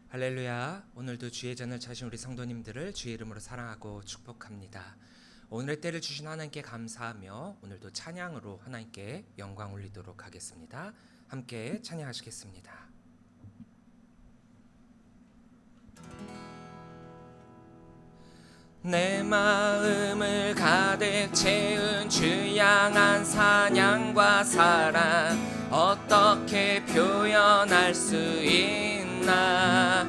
할렐루야. 오늘도 주의 전을 차신 우리 성도님들을 주의 이름으로 사랑하고 축복합니다. 오늘의 때를 주신 하나님께 감사하며 오늘도 찬양으로 하나님께 영광 올리도록 하겠습니다. 함께 찬양하시겠습니다. 내 마음을 가득 채운 주 향한 사냥과 사랑 어떻게 표현할 수 있나.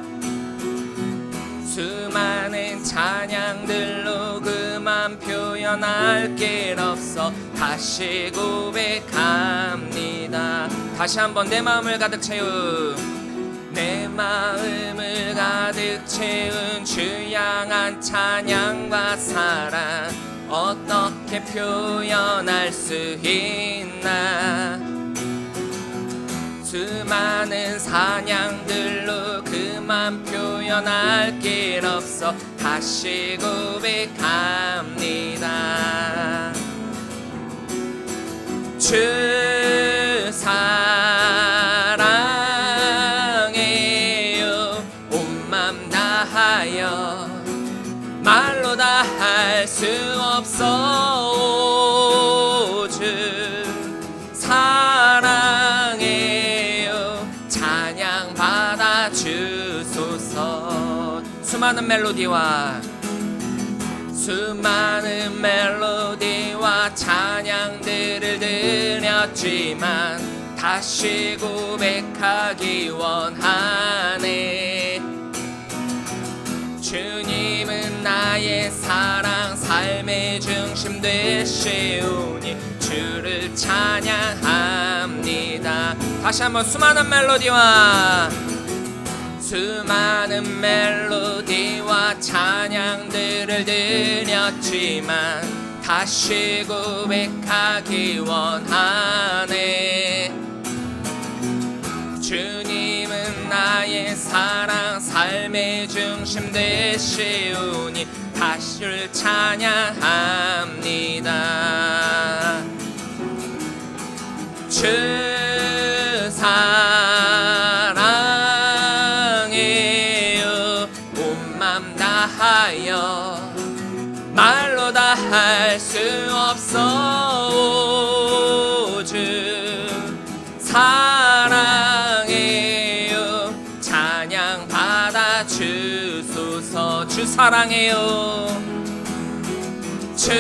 수많은 찬양들로 그만 표현할 길 없어 다시 고백합니다. 다시 한번 내 마음을 가득 채운 내 마음을 가득 채운 주 향한 찬양과 사랑 어떻게 표현할 수 있나. 수많은 사냥들로 그만 표현할 길 없어 다시 고백합니다. 주 사랑해요. 온 맘 다하여 말로 다 할 수 없어. 주 사랑해요. 찬양 받아 주소서. 수많은 멜로디와 찬양들을 드렸지만 다시 고백하기 원하네. 주님은 나의 사랑 삶의 중심 되시오니 주를 찬양합니다. 다시 한번 수많은 멜로디와 찬양들을 드렸지만 다시 고백하기 원하네. 주님은 나의 사랑 삶의 중심 되시오니 다시 찬양합니다. 주 사랑해요. 온 맘 다하여 말로 다 할 수 없어. 주 사랑해요. 찬양 받아 주소서. 주 사랑해요. 주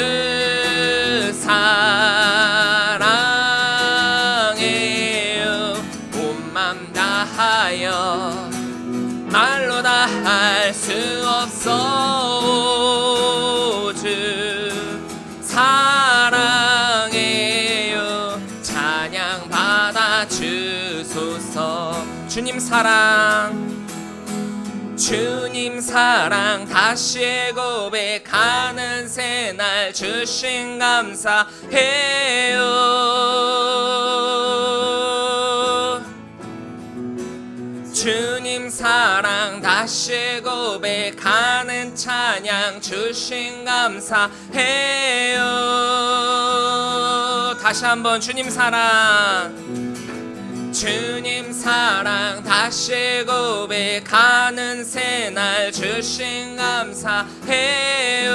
사랑해요. 온 맘 다하여 말로 다 할 수 없어. 주 사랑해요. 찬양 받아 주소서. 주님 사랑 다시 고백하는 새날 주신 감사해요. 주님 사랑 다시 고백하는 찬양 주신 감사해요. 다시 한번 주님 사랑 다시 고백하는 새날 주신 감사해요.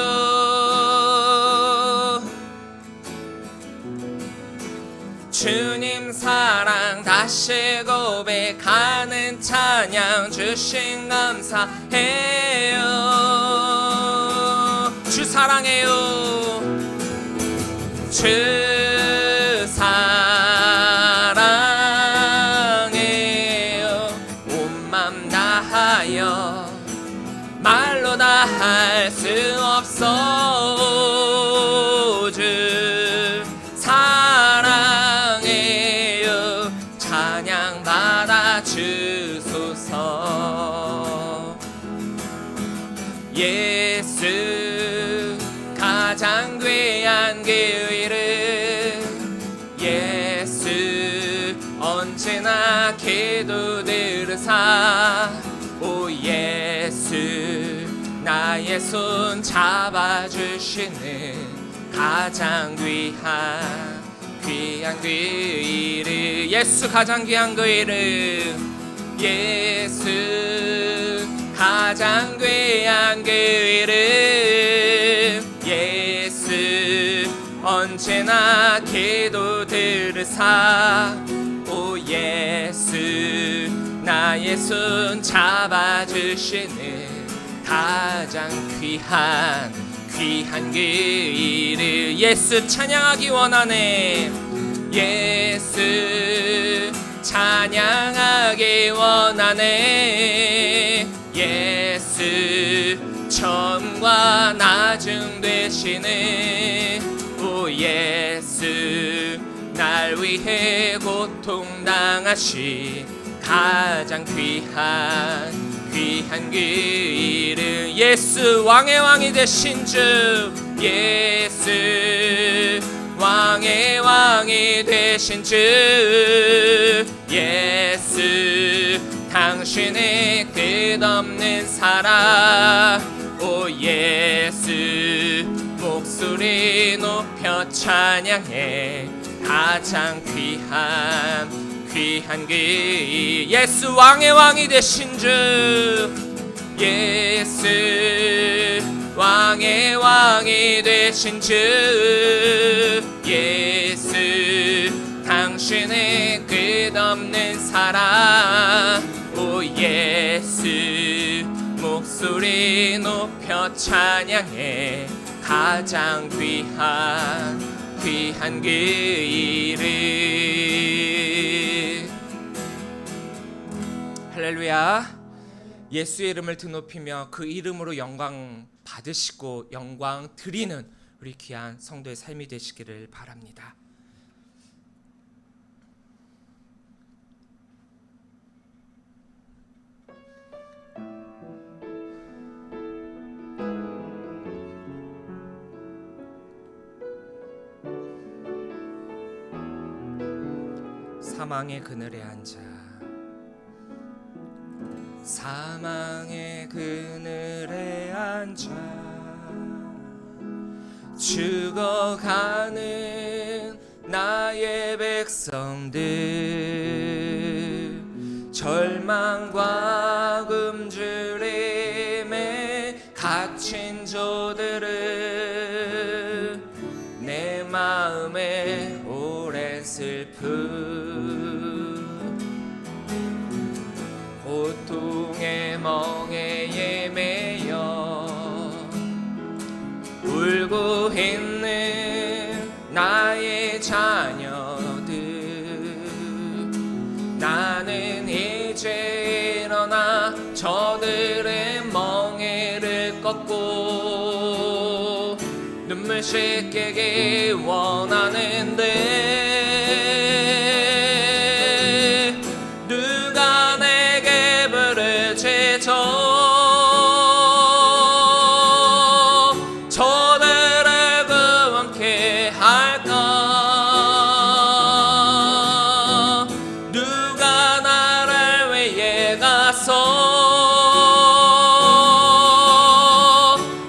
주님 사랑 다시 고백하는 찬양 주신 감사해요. 주 사랑해요. 주 사랑해요. 온 맘 다하여 말로 다 할 수 없어. 주 사랑해요. 찬양 받아 주소서. 예수 가장 귀한 그 이름 예수 언제나 기도 들으사. 오 예수 나의 손 잡아주시는 가장 귀한 그 이름. 예수 가장 귀한 그 이름. 예수 가장 귀한 그 이름 예수 언제나 기도 들으사 오 예수 나의 손 잡아주시는 가장 귀한 그 이름 예수 찬양하기 원하네 예수 찬양하기 원하네 예수 처음과 나중 되시는 오 예수 날 위해 고통당하신 가장 귀한 그 이름 예수 왕의 왕이 되신 주 예수 왕의 왕이 되신 주 예수 당신의 끝없는 사랑 오 예수 목소리 높여 찬양해 가장 귀한 그 예수 왕의 왕이 되신 주 예수 왕의 왕이 되신 주 예수 당신의 끝없는 사랑 오 예수 목소리 높여 찬양해 가장 귀한 그 이름 할렐루야 예수의 이름을 드높이며 그 이름으로 영광 받으시고 영광 드리는 우리 귀한 성도의 삶이 되시기를 바랍니다. 사망의 그늘에 앉아 사망의 그늘에 앉아 죽어가는 나의 백성들 절망과 굶주림에 갇힌 조들을 내 마음에 오랜 슬픔 고통의 멍에에 매여 울고 있는 나의 자녀들 나는 이제 일어나 저들의 멍에를 꺾고 눈물 씻기기 원하는데 누가 내게 부르짖어 저들을 구원케 할까 누가 나를 위해 가서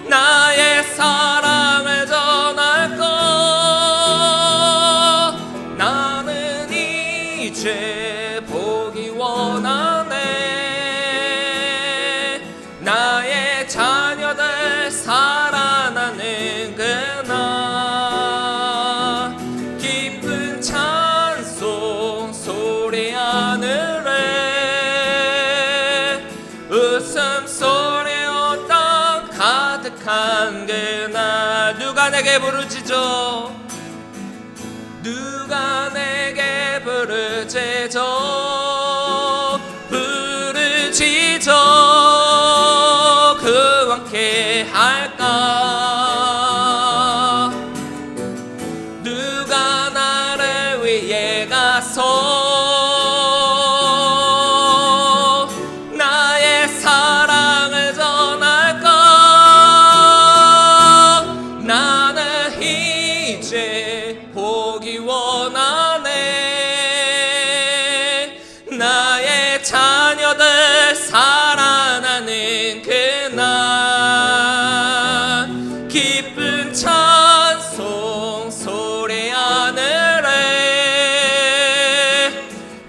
나의 사랑을 전할까 나는 이제 보기 원하네 나의 자녀들 살아나는 그날 깊은 찬송 소리 하늘에 웃음소리 땅 가득한 그날 누가 내게 부르짖어 누가 내게 부르짖어 그 함께 할까 누가 나를 위해 가서 나의 사랑을 전할까 나는 이제 보기 원하네 나의 자녀들 살아나는 그날 기쁜 찬송 소리 하늘에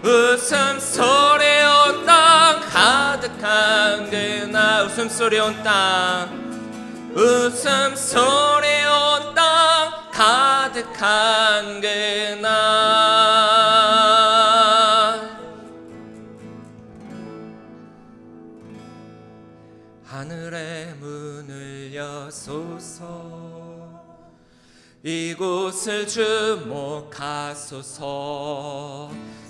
웃음소리 온다 웃음소리 온 땅 웃음소리 온 땅 가득한 그날 하늘의 문을 여소서 이곳을 주목하소서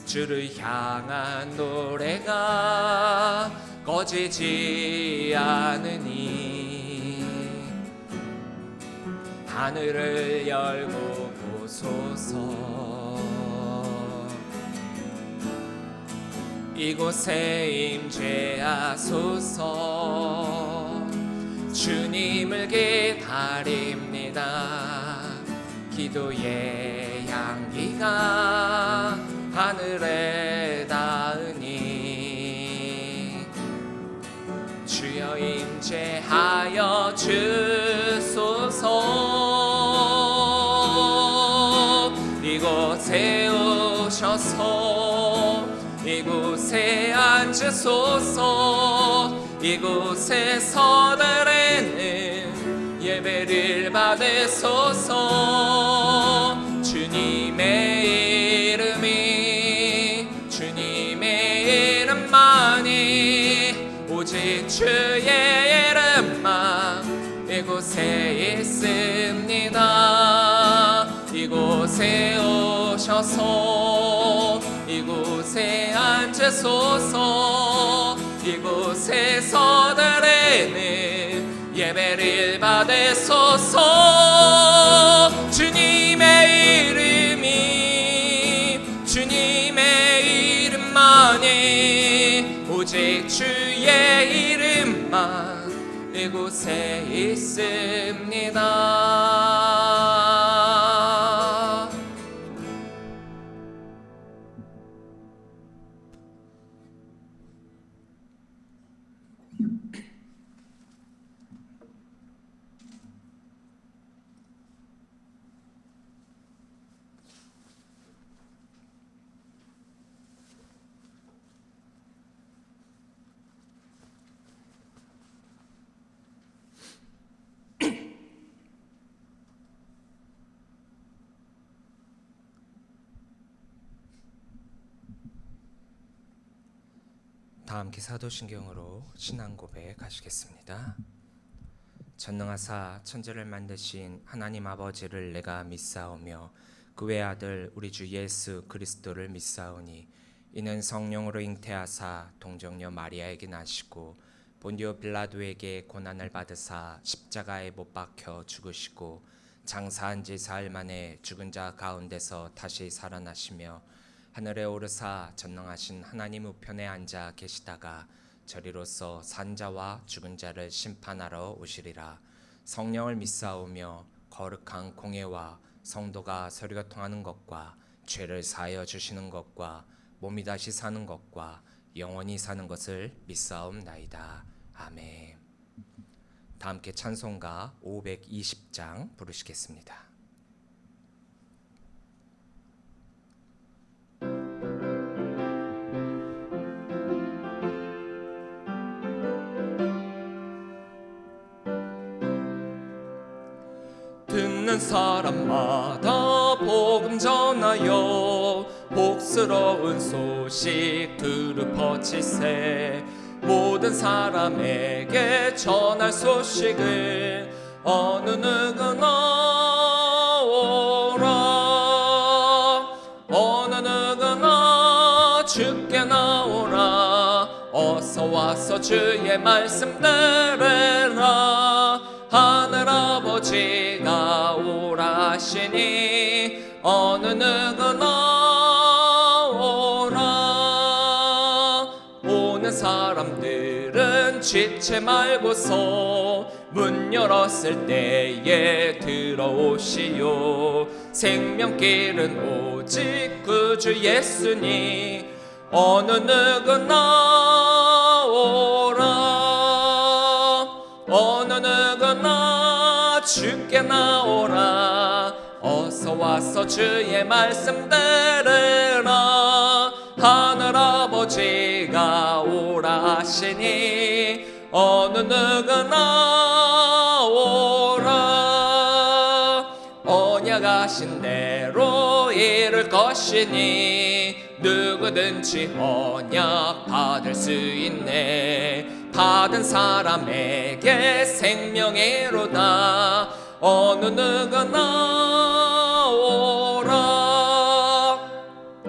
주를 향한 노래가 꺼지지 않으니 하늘을 열고 보소서 이곳에 임재하소서 주님을 기다립니다 기도의 향기가 하늘에 닿으니 주여 임재하여 주소서 이곳에 오셔서 이곳에 앉으소서 이곳에서 드리는 예배를 받으소서 주님의 이름만이 오직 주의 이름만 이곳에 있습니다 이곳에 오셔서 이곳에 앉으소서 이곳에서 드리는 예배를 받으소서 주님의 이름만이 오직 주의 이름만 이곳에 있습니다 다 함께 사도신경으로 신앙 고백하시겠습니다. 전능하사 천지를 만드신 하나님 아버지를 내가 믿사오며 그 외아들 우리 주 예수 그리스도를 믿사오니 이는 성령으로 잉태하사 동정녀 마리아에게 나시고 본디오 빌라도에게 고난을 받으사 십자가에 못 박혀 죽으시고 장사한 지 사흘 만에 죽은 자 가운데서 다시 살아나시며 하늘에 오르사 전능하신 하나님 우편에 앉아 계시다가 저리로서 산자와 죽은 자를 심판하러 오시리라. 성령을 믿사오며 거룩한 공예와 성도가 서로 교통하는 것과 죄를 사하여 주시는 것과 몸이 다시 사는 것과 영원히 사는 것을 믿사옵나이다. 아멘. 다 함께 찬송가 520장 부르시겠습니다. 듣는 사람마다 복음 전하여 복스러운 소식 두루 퍼치세 모든 사람에게 전할 소식을 어느 누구나 오라 어느 누구나 주께 나오라 어서 와서 주의 말씀 들으라 하늘아버지가 오라 하시니 어느 누구나 오라 오는 사람들은 지체 말고서 문 열었을 때에 들어오시오 생명길은 오직 구주 예수니 어느 누구나 오라 어느 누구나 주께 나오라 어서 와서 주의 말씀 들으라 하늘아버지가 오라 하시니 어느 누가 나오라. 언약하신 대로 이룰 것이니 누구든지 언약 받을 수 있네. 받은 사람에게 생명이로다. 어느 누가 나오라.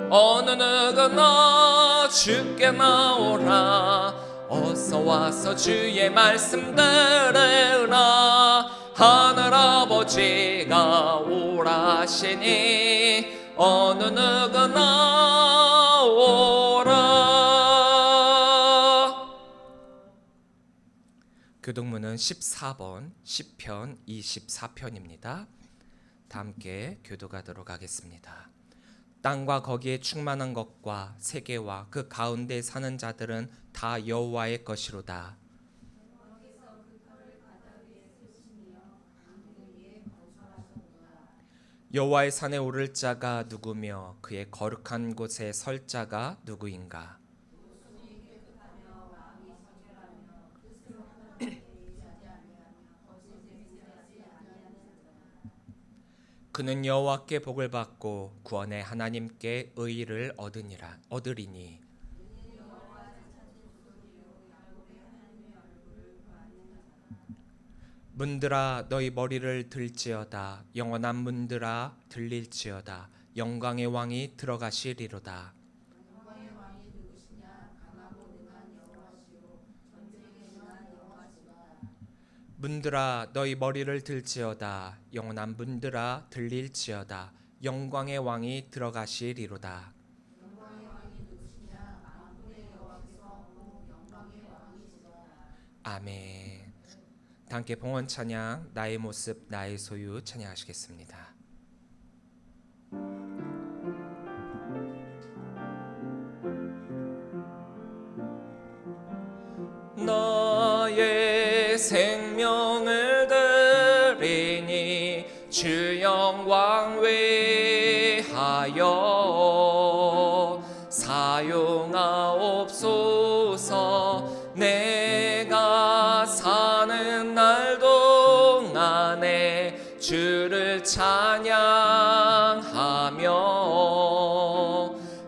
어느 누가 나 주께 나오라. 어서 와서 주의 말씀 들으라. 하늘 아버지가 오라시니 어느 누가 나오라. 교동문은 14번 시편 24편입니다. 다 함께 교도하도록 하겠습니다. 땅과 거기에 충만한 것과 세계와 그 가운데 사는 자들은 다 여호와의 것이로다. 여호와의 산에 오를 자가 누구며 그의 거룩한 곳에 설 자가 누구인가? 그는 여호와께 복을 받고 구원의 하나님께 의를 얻으리니. 문들아 너희 머리를 들지어다. 영원한 문들아 들릴지어다. 영광의 왕이 들어가시리로다. 문들아 너희 머리를 들지어다. 영원한 문들아 들릴지어다. 영광의 왕이 들어가시리로다. 아멘. 함께 봉헌 찬양 나의 모습 나의 소유 찬양하시겠습니다. 나의 생명을 드리니 주 영광 위하여 사용하옵소서. 내가 사는 날 동안에 주를 찬양하며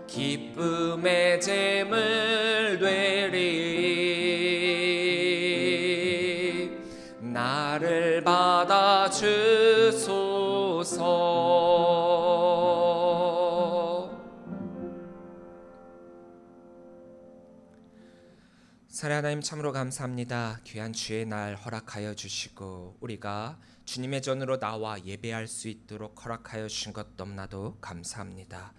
기쁨의 제물 되리. 나를 받아 주소서. 사랑하는 하나님 참으로 감사합니다. 귀한 주의 날 허락하여 주시고 우리가 주님의 전으로 나와 예배할 수 있도록 허락하여 주신 것 너무나도 감사합니다.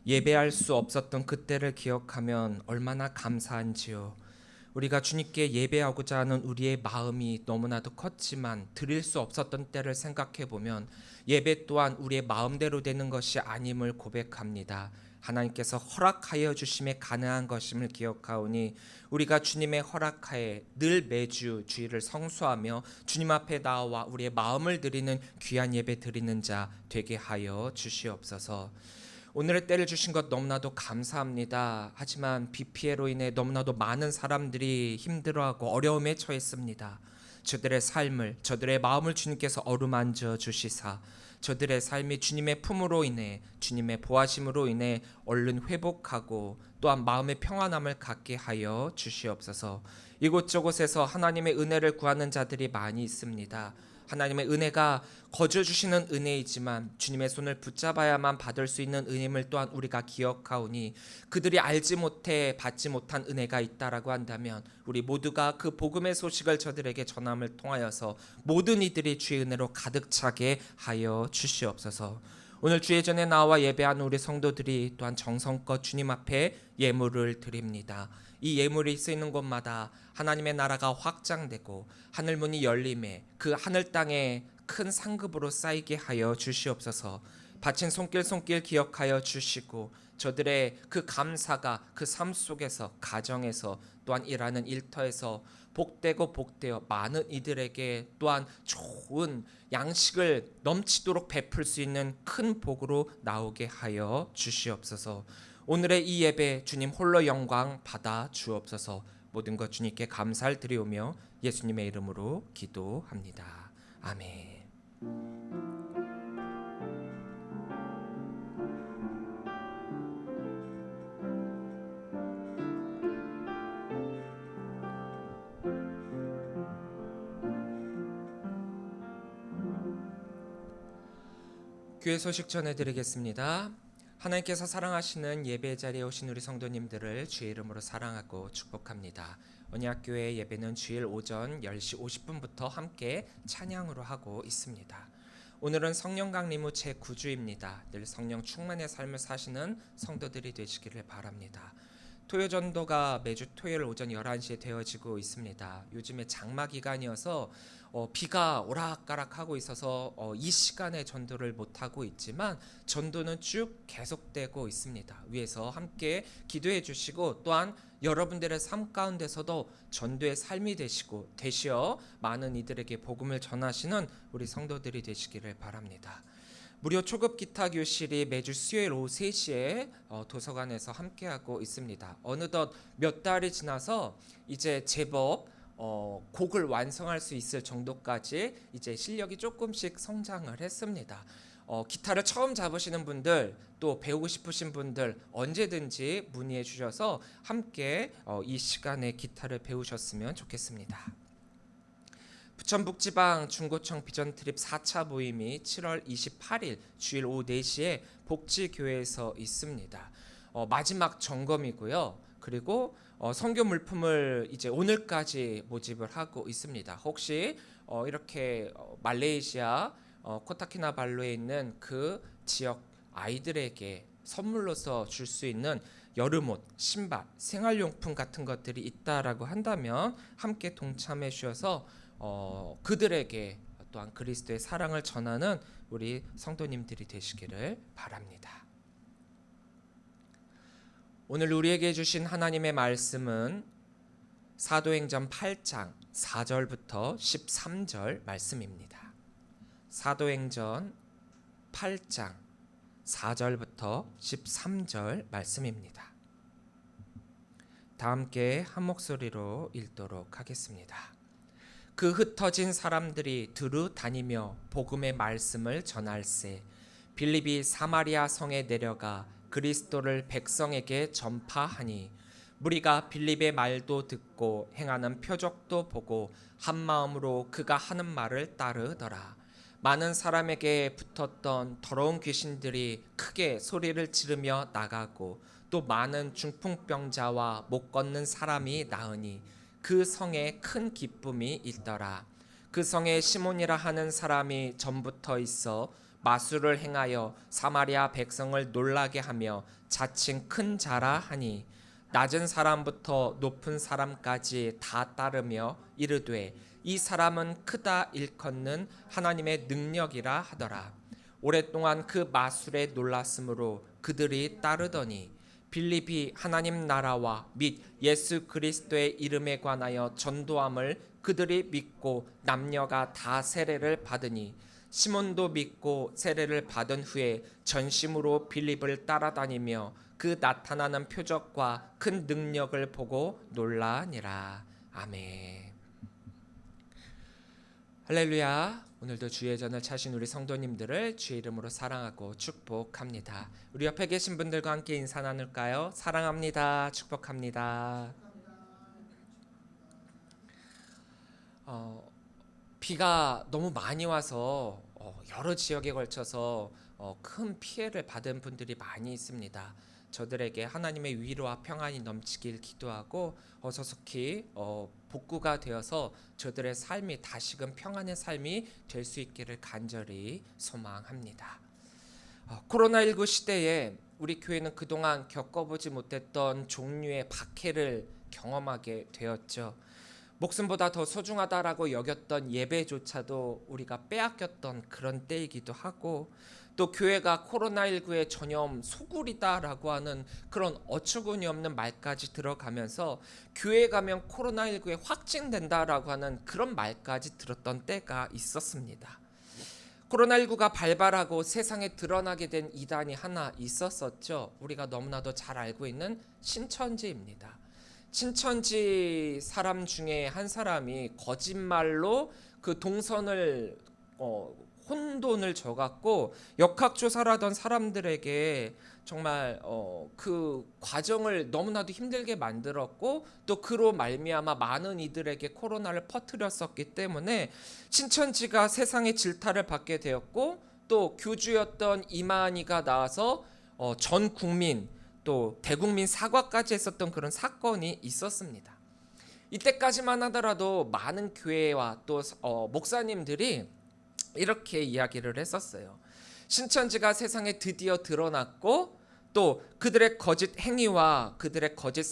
예배할 수 없었던 그때를 기억하면 얼마나 감사한지요. 우리가 주님께 예배하고자 하는 우리의 마음이 너무나도 컸지만 드릴 수 없었던 때를 생각해 보면 예배 또한 우리의 마음대로 되는 것이 아님을 고백합니다. 하나님께서 허락하여 주심에 가능한 것임을 기억하오니 우리가 주님의 허락하에 늘 매주 주일을 성수하며 주님 앞에 나와 우리의 마음을 드리는 귀한 예배 드리는 자 되게 하여 주시옵소서. 오늘의 때를 주신 것 너무나도 감사합니다. 하지만 비 피해로 인해 너무나도 많은 사람들이 힘들어하고 어려움에 처했습니다. 저들의 삶을, 저들의 마음을 주님께서 어루만져 주시사 저들의 삶이 주님의 품으로 인해, 주님의 보하심으로 인해 얼른 회복하고 또한 마음의 평안함을 갖게 하여 주시옵소서. 이곳저곳에서 하나님의 은혜를 구하는 자들이 많이 있습니다. 하나님의 은혜가 거저 주시는 은혜이지만 주님의 손을 붙잡아야만 받을 수 있는 은임을 또한 우리가 기억하오니 그들이 알지 못해 받지 못한 은혜가 있다라고 한다면 우리 모두가 그 복음의 소식을 저들에게 전함을 통하여서 모든 이들이 주의 은혜로 가득 차게 하여 주시옵소서. 오늘 주의 전에 나와 예배하는 우리 성도들이 또한 정성껏 주님 앞에 예물을 드립니다. 이 예물이 쓰이는 곳마다 하나님의 나라가 확장되고 하늘문이 열림에 그 하늘 땅에 큰 상급으로 쌓이게 하여 주시옵소서. 바친 손길 기억하여 주시고 저들의 그 감사가 그 삶 속에서 가정에서 또한 일하는 일터에서 복되어 많은 이들에게 또한 좋은 양식을 넘치도록 베풀 수 있는 큰 복으로 나오게 하여 주시옵소서. 오늘의 이 예배 주님 홀로 영광 받아 주옵소서. 모든 것 주님께 감사를 드리오며 예수님의 이름으로 기도합니다. 아멘. 교회 소식 전해드리겠습니다. 하나님께서 사랑하시는 예배 자리에 오신 우리 성도님들을 주의 이름으로 사랑하고 축복합니다. 언약교회 예배는 주일 오전 10시 50분부터 함께 찬양으로 하고 있습니다. 오늘은 성령 강림후 제9주입니다. 늘 성령 충만의 삶을 사시는 성도들이 되시기를 바랍니다. 토요 전도가 매주 토요일 오전 11시에 되어지고 있습니다. 요즘에 장마 기간이어서 비가 오락가락하고 있어서 이 시간에 전도를 못하고 있지만 전도는 쭉 계속되고 있습니다. 위에서 함께 기도해 주시고 또한 여러분들의 삶 가운데서도 전도의 삶이 되시어 많은 이들에게 복음을 전하시는 우리 성도들이 되시기를 바랍니다. 무료 초급 기타 교실이 매주 수요일 오후 3시에 도서관에서 함께하고 있습니다. 어느덧 몇 달이 지나서 이제 제법 곡을 완성할 수 있을 정도까지 이제 실력이 조금씩 성장을 했습니다. 기타를 처음 잡으시는 분들 또 배우고 싶으신 분들 언제든지 문의해 주셔서 함께 이 시간에 기타를 배우셨으면 좋겠습니다. 부천북지방 중고청 비전트립 4차 모임이 7월 28일 주일 오후 4시에 복지교회에서 있습니다. 마지막 점검이고요. 그리고 선교 물품을 이제 오늘까지 모집을 하고 있습니다. 혹시 이렇게 말레이시아 코타키나발루에 있는 그 지역 아이들에게 선물로서 줄 수 있는 여름옷, 신발, 생활용품 같은 것들이 있다라고 한다면 함께 동참해 주셔서 그들에게 또한 그리스도의 사랑을 전하는 우리 성도님들이 되시기를 바랍니다. 오늘 우리에게 주신 하나님의 말씀은 사도행전 8장 4절부터 13절 말씀입니다. 사도행전 8장 4절부터 13절 말씀입니다. 다 함께 한 목소리로 읽도록 하겠습니다. 그 흩어진 사람들이 두루 다니며 복음의 말씀을 전할세 빌립이 사마리아 성에 내려가 그리스도를 백성에게 전파하니 무리가 빌립의 말도 듣고 행하는 표적도 보고 한 마음으로 그가 하는 말을 따르더라. 많은 사람에게 붙었던 더러운 귀신들이 크게 소리를 지르며 나가고 또 많은 중풍병자와 못 걷는 사람이 나으니 그 성에 큰 기쁨이 있더라. 그 성에 시몬이라 하는 사람이 전부터 있어 마술을 행하여 사마리아 백성을 놀라게 하며 자칭 큰 자라 하니 낮은 사람부터 높은 사람까지 다 따르며 이르되 이 사람은 크다 일컫는 하나님의 능력이라 하더라. 오랫동안 그 마술에 놀랐으므로 그들이 따르더니 빌립이 하나님 나라와 및 예수 그리스도의 이름에 관하여 전도함을 그들이 믿고 남녀가 다 세례를 받으니 시몬도 믿고 세례를 받은 후에 전심으로 빌립을 따라다니며 그 나타나는 표적과 큰 능력을 보고 놀라니라. 아멘. 할렐루야. 오늘도 주의 전을 차신 우리 성도님들을 주의 이름으로 사랑하고 축복합니다. 우리 옆에 계신 분들과 함께 인사 나눌까요? 사랑합니다. 축복합니다. 비가 너무 많이 와서 여러 지역에 걸쳐서 큰 피해를 받은 분들이 많이 있습니다. 저들에게 하나님의 위로와 평안이 넘치길 기도하고 어서속히 복구가 되어서 저들의 삶이 다시금 평안의 삶이 될 수 있기를 간절히 소망합니다. 코로나19 시대에 우리 교회는 그동안 겪어보지 못했던 종류의 박해를 경험하게 되었죠. 목숨보다 더 소중하다라고 여겼던 예배조차도 우리가 빼앗겼던 그런 때이기도 하고 또 교회가 코로나19의 전염 소굴이다라고 하는 그런 어처구니 없는 말까지 들어가면서 교회 가면 코로나19에 확진된다라고 하는 그런 말까지 들었던 때가 있었습니다. 코로나19가 발발하고 세상에 드러나게 된 이단이 하나 있었었죠. 우리가 너무나도 잘 알고 있는 신천지입니다. 신천지 사람 중에 한 사람이 거짓말로 그 동선을 혼돈을 줘갖고 역학조사를 하던 사람들에게 정말 그 과정을 너무나도 힘들게 만들었고 또 그로 말미암아 많은 이들에게 코로나를 퍼뜨렸었기 때문에 신천지가 세상의 질타를 받게 되었고 또 교주였던 이만희가 나와서 전 국민 또 대국민 사과까지 했었던 그런 사건이 있었습니다. 이때까지만 하더라도 많은 교회와 또 목사님들이 이렇게 이야기를 했었어요. 신천지가 세상에 드디어 드러났고 또 그들의 거짓 행위와 그들의 거짓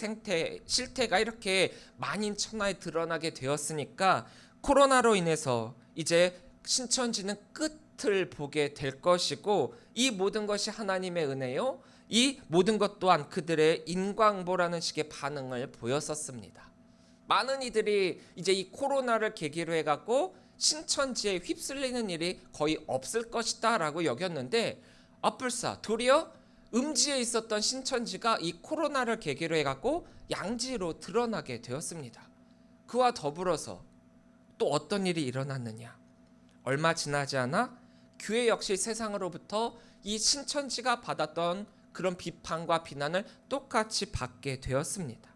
실태가 이렇게 만인천하에 드러나게 되었으니까 코로나로 인해서 이제 신천지는 끝을 보게 될 것이고 이 모든 것이 하나님의 은혜요. 이 모든 것 또한 그들의 인광보라는 식의 반응을 보였었습니다. 많은 이들이 이제 이 코로나를 계기로 해갖고 신천지에 휩쓸리는 일이 거의 없을 것이다 라고 여겼는데 엇불사 도리어 음지에 있었던 신천지가 이 코로나를 계기로 해갖고 양지로 드러나게 되었습니다. 그와 더불어서 또 어떤 일이 일어났느냐, 얼마 지나지 않아 교회 역시 세상으로부터 이 신천지가 받았던 그런 비판과 비난을 똑같이 받게 되었습니다.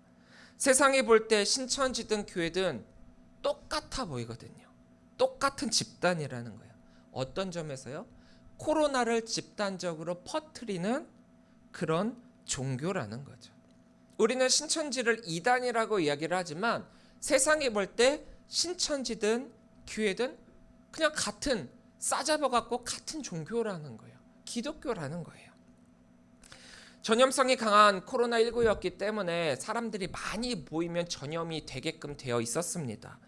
세상이 볼 때 신천지든 교회든 똑같아 보이거든요. 똑같은 집단이라는 거예요. 어떤 점에서요? 코로나를 집단적으로 퍼뜨리는 그런 종교라는 거죠. 우리는 신천지를 이단이라고 이야기를 하지만 세상이 볼 때 신천지든 교회든 그냥 같은 싸잡아 갖고 같은 종교라는 거예요. 기독교라는 거예요. 전염성이 강한 코로나19였기 때문에 사람들이 많이 모이면 전염이 되게끔 되어 있었습니다.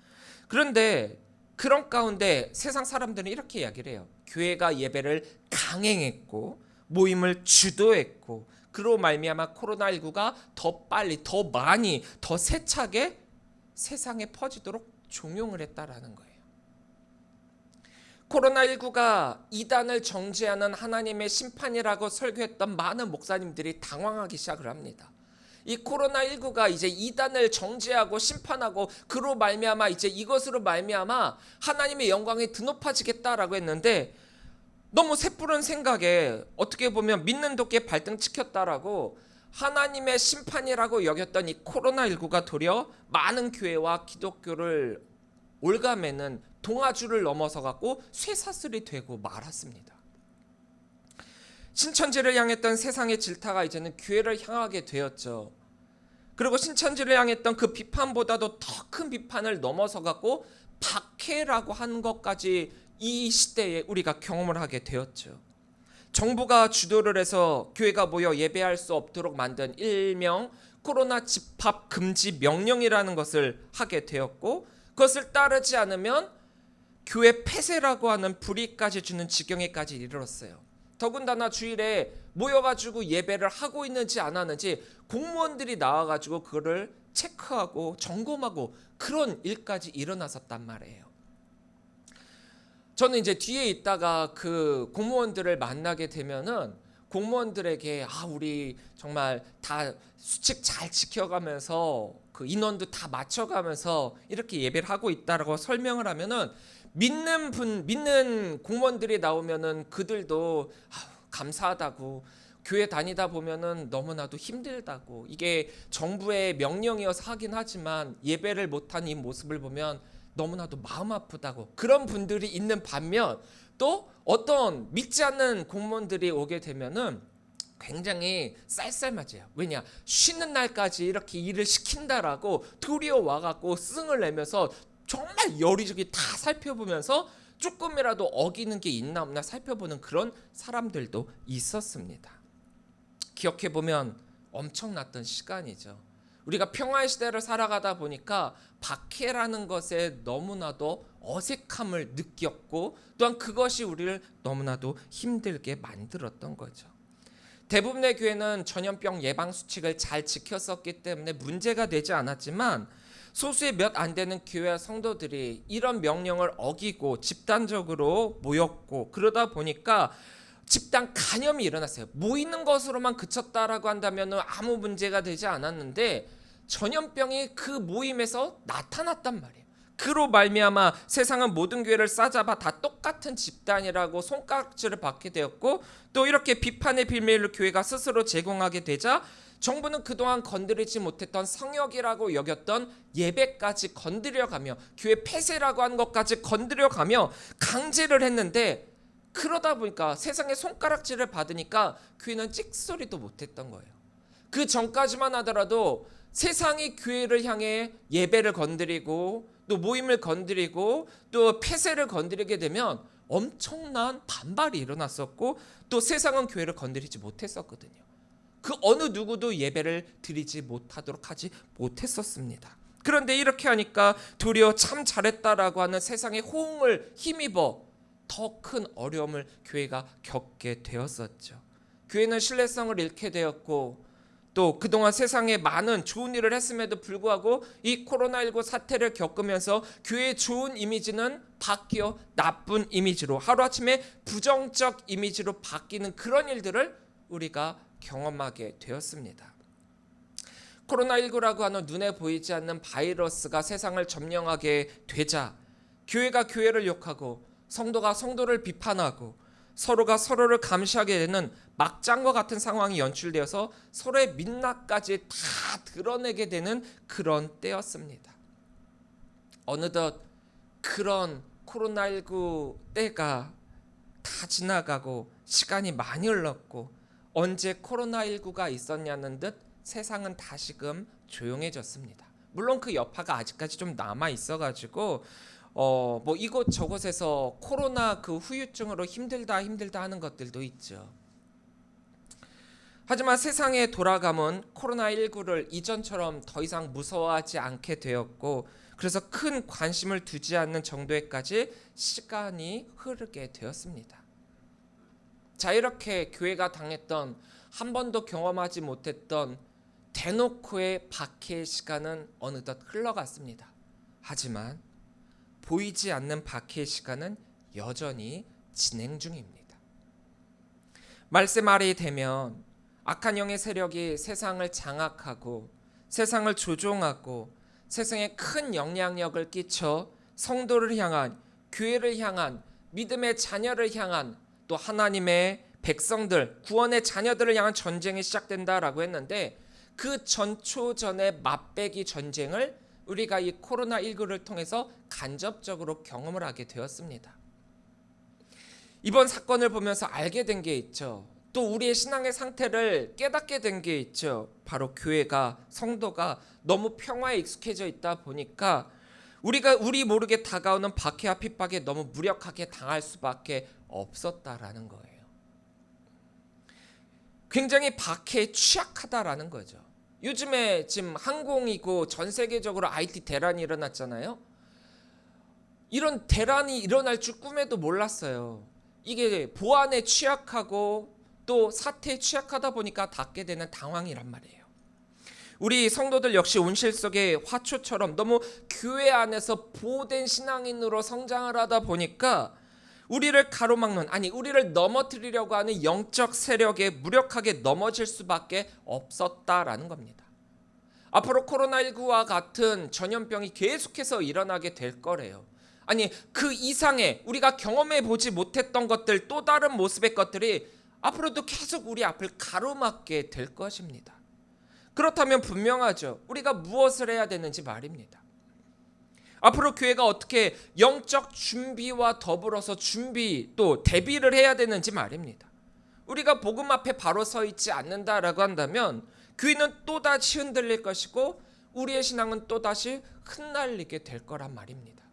그런데 그런 가운데 세상 사람들은 이렇게 이야기를 해요. 교회가 예배를 강행했고 모임을 주도했고 그로 말미암아 코로나19가 더 빨리 더 많이 더 세차게 세상에 퍼지도록 종용을 했다라는 거예요. 코로나19가 이단을 정죄하는 하나님의 심판이라고 설교했던 많은 목사님들이 당황하기 시작을 합니다. 이 코로나19가 이제 이단을 정죄하고 심판하고 그로 말미암아 이제 이것으로 말미암아 하나님의 영광이 드높아지겠다라고 했는데 너무 섣부른 생각에 어떻게 보면 믿는 도끼에 발등 찍혔다라고 하나님의 심판이라고 여겼던 이 코로나19가 도리어 많은 교회와 기독교를 올가매는 동아줄을 넘어서 갖고 쇠사슬이 되고 말았습니다. 신천지를 향했던 세상의 질타가 이제는 교회를 향하게 되었죠. 그리고 신천지를 향했던 그 비판보다도 더 큰 비판을 넘어서 갖고 박해라고 하는 것까지 이 시대에 우리가 경험을 하게 되었죠. 정부가 주도를 해서 교회가 모여 예배할 수 없도록 만든 일명 코로나 집합 금지 명령이라는 것을 하게 되었고 그것을 따르지 않으면 교회 폐쇄라고 하는 불이익까지 주는 지경에까지 이르렀어요. 더군다나 주일에 모여가지고 예배를 하고 있는지 안 하는지 공무원들이 나와가지고 그거를 체크하고 점검하고 그런 일까지 일어났었단 말이에요. 저는 이제 뒤에 있다가 그 공무원들을 만나게 되면은 공무원들에게 우리 정말 다 수칙 잘 지켜가면서 그 인원도 다 맞춰가면서 이렇게 예배를 하고 있다라고 설명을 하면은 믿는 공무원들이 나오면은 그들도 감사하다고 교회 다니다 보면은 너무나도 힘들다고 이게 정부의 명령이어서 하긴 하지만 예배를 못한 이 모습을 보면 너무나도 마음 아프다고 그런 분들이 있는 반면 또 어떤 믿지 않는 공무원들이 오게 되면은 굉장히 쌀쌀맞아요. 왜냐? 쉬는 날까지 이렇게 일을 시킨다라고 도리어 와갖고 승을 내면서 정말 여리저리 다 살펴보면서 조금이라도 어기는 게 있나 없나 살펴보는 그런 사람들도 있었습니다. 기억해보면 엄청났던 시간이죠. 우리가 평화의 시대를 살아가다 보니까 박해라는 것에 너무나도 어색함을 느꼈고 또한 그것이 우리를 너무나도 힘들게 만들었던 거죠. 대부분의 교회는 전염병 예방 수칙을 잘 지켰었기 때문에 문제가 되지 않았지만 소수의 몇 안 되는 교회와 성도들이 이런 명령을 어기고 집단적으로 모였고 그러다 보니까 집단 간염이 일어났어요. 모이는 것으로만 그쳤다라고 한다면 아무 문제가 되지 않았는데 전염병이 그 모임에서 나타났단 말이에요. 그로 말미암아 세상은 모든 교회를 싸잡아 다 똑같은 집단이라고 손가락질을 받게 되었고, 또 이렇게 비판의 빌미를 교회가 스스로 제공하게 되자 정부는 그동안 건드리지 못했던 성역이라고 여겼던 예배까지 건드려가며 교회 폐쇄라고 하는 것까지 건드려가며 강제를 했는데, 그러다 보니까 세상에 손가락질을 받으니까 교회는 찍소리도 못했던 거예요. 그 전까지만 하더라도 세상이 교회를 향해 예배를 건드리고 또 모임을 건드리고 또 폐쇄를 건드리게 되면 엄청난 반발이 일어났었고, 또 세상은 교회를 건드리지 못했었거든요. 그 어느 누구도 예배를 드리지 못하도록 하지 못했었습니다. 그런데 이렇게 하니까 도리어 참 잘했다라고 하는 세상의 호응을 힘입어 더 큰 어려움을 교회가 겪게 되었었죠. 교회는 신뢰성을 잃게 되었고, 또 그동안 세상에 많은 좋은 일을 했음에도 불구하고 이 코로나19 사태를 겪으면서 교회의 좋은 이미지는 바뀌어 나쁜 이미지로, 하루아침에 부정적 이미지로 바뀌는 그런 일들을 우리가 경험하게 되었습니다. 코로나19라고 하는 눈에 보이지 않는 바이러스가 세상을 점령하게 되자 교회가 교회를 욕하고 성도가 성도를 비판하고 서로가 서로를 감시하게 되는 막장과 같은 상황이 연출되어서 서로의 민낯까지 다 드러내게 되는 그런 때였습니다. 어느덧 그런 코로나19 때가 다 지나가고 시간이 많이 흘렀고, 언제 코로나19가 있었냐는 듯 세상은 다시금 조용해졌습니다. 물론 그 여파가 아직까지 좀 남아 있어가지고 뭐 이곳저곳에서 코로나 그 후유증으로 힘들다 하는 것들도 있죠. 하지만 세상의 돌아감은 코로나19를 이전처럼 더 이상 무서워하지 않게 되었고, 그래서 큰 관심을 두지 않는 정도에까지 시간이 흐르게 되었습니다. 자, 이렇게 교회가 당했던 한 번도 경험하지 못했던 대놓고의 박해의 시간은 어느덧 흘러갔습니다. 하지만 보이지 않는 박해의 시간은 여전히 진행 중입니다. 말세 말이 되면 악한 영의 세력이 세상을 장악하고 세상을 조종하고 세상에 큰 영향력을 끼쳐 성도를 향한, 교회를 향한, 믿음의 자녀를 향한, 또 하나님의 백성들, 구원의 자녀들을 향한 전쟁이 시작된다라고 했는데, 그 전초전의 맞배기 전쟁을 우리가 이 코로나19를 통해서 간접적으로 경험을 하게 되었습니다. 이번 사건을 보면서 알게 된 게 있죠. 또 우리의 신앙의 상태를 깨닫게 된 게 있죠. 바로 교회가, 성도가 너무 평화에 익숙해져 있다 보니까 우리 모르게 다가오는 박해와 핍박에 너무 무력하게 당할 수밖에 없었다라는 거예요. 굉장히 박해에 취약하다라는 거죠. 요즘에 지금 항공이고 전 세계적으로 IT 대란이 일어났잖아요. 이런 대란이 일어날 줄 꿈에도 몰랐어요. 이게 보안에 취약하고 또 사태에 취약하다 보니까 닿게 되는 당황이란 말이에요. 우리 성도들 역시 온실 속의 화초처럼 너무 교회 안에서 보호된 신앙인으로 성장을 하다 보니까 우리를 가로막는, 아니 우리를 넘어뜨리려고 하는 영적 세력에 무력하게 넘어질 수밖에 없었다라는 겁니다. 앞으로 코로나19와 같은 전염병이 계속해서 일어나게 될 거래요. 아니 그 이상의 우리가 경험해 보지 못했던 것들, 또 다른 모습의 것들이 앞으로도 계속 우리 앞을 가로막게 될 것입니다. 그렇다면 분명하죠. 우리가 무엇을 해야 되는지 말입니다. 앞으로 교회가 어떻게 영적 준비와 더불어서 준비 또 대비를 해야 되는지 말입니다. 우리가 복음 앞에 바로 서 있지 않는다라고 한다면 교회는 또다시 흔들릴 것이고 우리의 신앙은 또다시 흩날리게 될 거란 말입니다.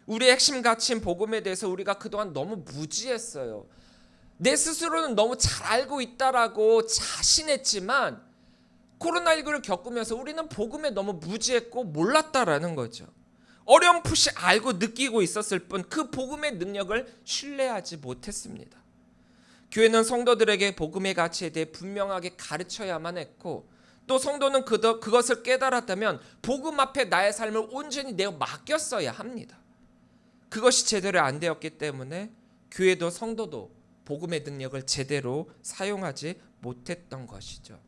우리의 핵심 가치인 복음에 대해서 우리가 그동안 너무 무지했어요. 내 스스로는 너무 잘 알고 있다라고 자신했지만 코로나19를 겪으면서 우리는 복음에 너무 무지했고 몰랐다라는 거죠. 어렴풋이 알고 느끼고 있었을 뿐 그 복음의 능력을 신뢰하지 못했습니다. 교회는 성도들에게 복음의 가치에 대해 분명하게 가르쳐야만 했고, 또 성도는 그것을 깨달았다면 복음 앞에 나의 삶을 온전히 내어 맡겼어야 합니다. 그것이 제대로 안 되었기 때문에 교회도 성도도 복음의 능력을 제대로 사용하지 못했던 것이죠.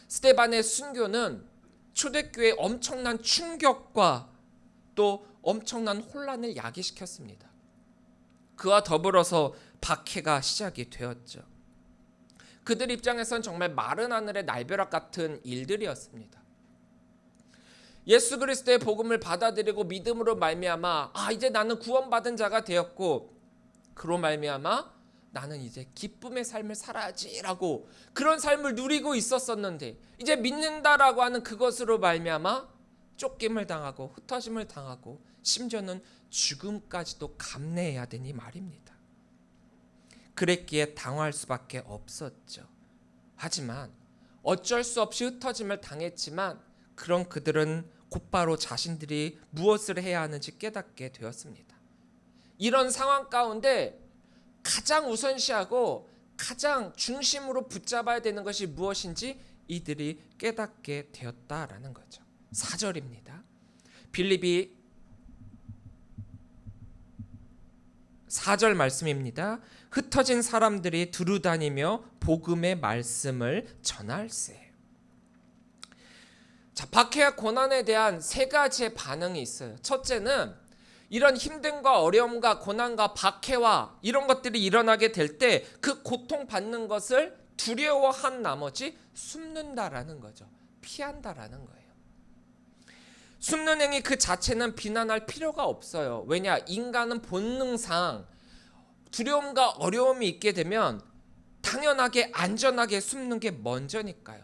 스데반의 순교는 초대교회에 엄청난 충격과 또 엄청난 혼란을 야기시켰습니다. 그와 더불어서 박해가 시작이 되었죠. 그들 입장에선 정말 마른 하늘의 날벼락 같은 일들이었습니다. 예수 그리스도의 복음을 받아들이고 믿음으로 말미암아 이제 나는 구원받은 자가 되었고, 그로 말미암아 나는 이제 기쁨의 삶을 살아야지라고 그런 삶을 누리고 있었었는데, 이제 믿는다라고 하는 그것으로 말미암아 쫓김을 당하고 흩어짐을 당하고 심지어는 죽음까지도 감내해야 되니 말입니다. 그랬기에 당할 수밖에 없었죠. 하지만 어쩔 수 없이 흩어짐을 당했지만 그런 그들은 곧바로 자신들이 무엇을 해야 하는지 깨닫게 되었습니다. 이런 상황 가운데 가장 우선시하고 가장 중심으로 붙잡아야 되는 것이 무엇인지 이들이 깨닫게 되었다라는 거죠. 4절입니다. 빌립이 4절 말씀입니다. 흩어진 사람들이 두루다니며 복음의 말씀을 전할세. 자, 박해와 고난에 대한 세 가지의 반응이 있어요. 첫째는 이런 힘듦과 어려움과 고난과 박해와 이런 것들이 일어나게 될 때 그 고통받는 것을 두려워한 나머지 숨는다라는 거죠. 피한다라는 거예요. 숨는 행위 그 자체는 비난할 필요가 없어요. 왜냐? 인간은 본능상 두려움과 어려움이 있게 되면 당연하게 안전하게 숨는 게 먼저니까요.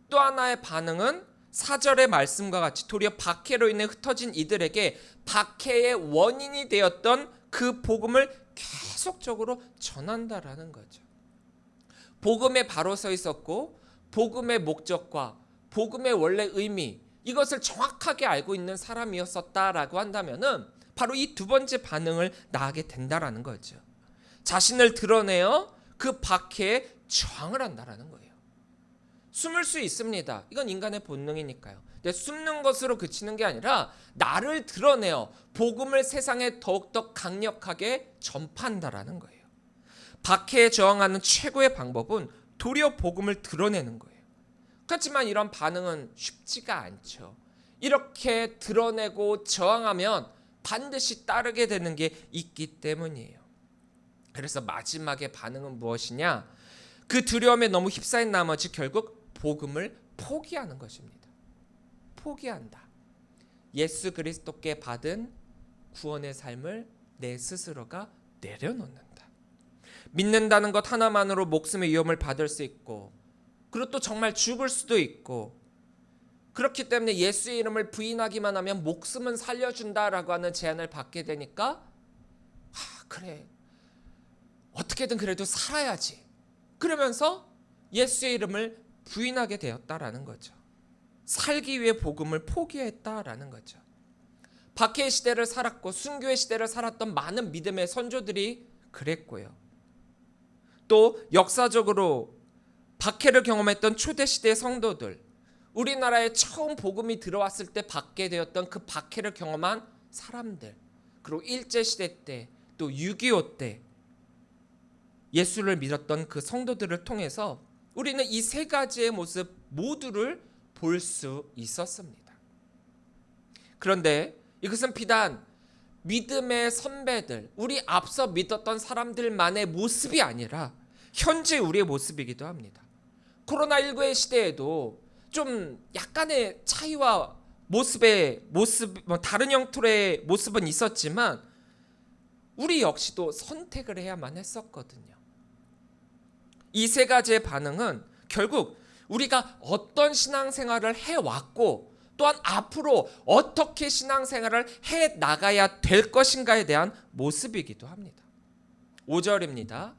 또 하나의 반응은 4절의 말씀과 같이 도리어 박해로 인해 흩어진 이들에게 박해의 원인이 되었던 그 복음을 계속적으로 전한다라는 거죠. 복음에 바로 서 있었고 복음의 목적과 복음의 원래 의미, 이것을 정확하게 알고 있는 사람이었었다라고 한다면은 바로 이 두 번째 반응을 나하게 된다라는 거죠. 자신을 드러내어 그 박해에 저항을 한다라는 거예요. 숨을 수 있습니다. 이건 인간의 본능이니까요. 근데 숨는 것으로 그치는 게 아니라 나를 드러내어 복음을 세상에 더욱더 강력하게 전파한다라는 거예요. 박해에 저항하는 최고의 방법은 도리어 복음을 드러내는 거예요. 그렇지만 이런 반응은 쉽지가 않죠. 이렇게 드러내고 저항하면 반드시 따르게 되는 게 있기 때문이에요. 그래서 마지막의 반응은 무엇이냐? 그 두려움에 너무 휩싸인 나머지 결국 복음을 포기하는 것입니다. 포기한다. 예수 그리스도께 받은 구원의 삶을 내 스스로가 내려놓는다. 믿는다는 것 하나만으로 목숨의 위험을 받을 수 있고, 그리고 또 정말 죽을 수도 있고, 그렇기 때문에 예수의 이름을 부인하기만 하면 목숨은 살려준다라고 하는 제안을 받게 되니까 그래, 어떻게든 그래도 살아야지, 그러면서 예수의 이름을 부인하게 되었다라는 거죠. 살기 위해 복음을 포기했다라는 거죠. 박해의 시대를 살았고 순교의 시대를 살았던 많은 믿음의 선조들이 그랬고요. 또 역사적으로 박해를 경험했던 초대시대의 성도들, 우리나라에 처음 복음이 들어왔을 때 받게 되었던 그 박해를 경험한 사람들, 그리고 일제시대 때 또 6.25 때 예수를 믿었던 그 성도들을 통해서 우리는 이 세 가지의 모습 모두를 볼 수 있었습니다. 그런데 이것은 비단 믿음의 선배들, 우리 앞서 믿었던 사람들만의 모습이 아니라 현재 우리의 모습이기도 합니다. 코로나19의 시대에도 좀 약간의 차이와 모습, 다른 형태의 모습은 있었지만 우리 역시도 선택을 해야만 했었거든요. 이 세 가지의 반응은 결국 우리가 어떤 신앙생활을 해왔고 또한 앞으로 어떻게 신앙생활을 해나가야 될 것인가에 대한 모습이기도 합니다. 5절입니다.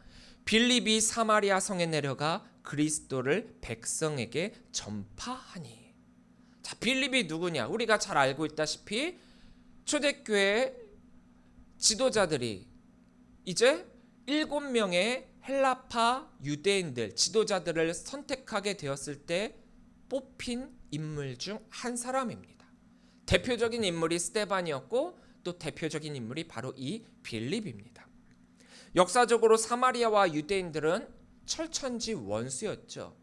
빌립이 사마리아 성에 내려가 그리스도를 백성에게 전파하니. 자, 빌립이 누구냐? 우리가 잘 알고 있다시피 초대교회 지도자들이 이제 7명의 헬라파 유대인들 지도자들을 선택하게 되었을 때 뽑힌 인물 중 한 사람입니다. 대표적인 인물이 스데반이었고 또 대표적인 인물이 바로 이 빌립입니다. 역사적으로 사마리아와 유대인들은 철천지 원수였죠.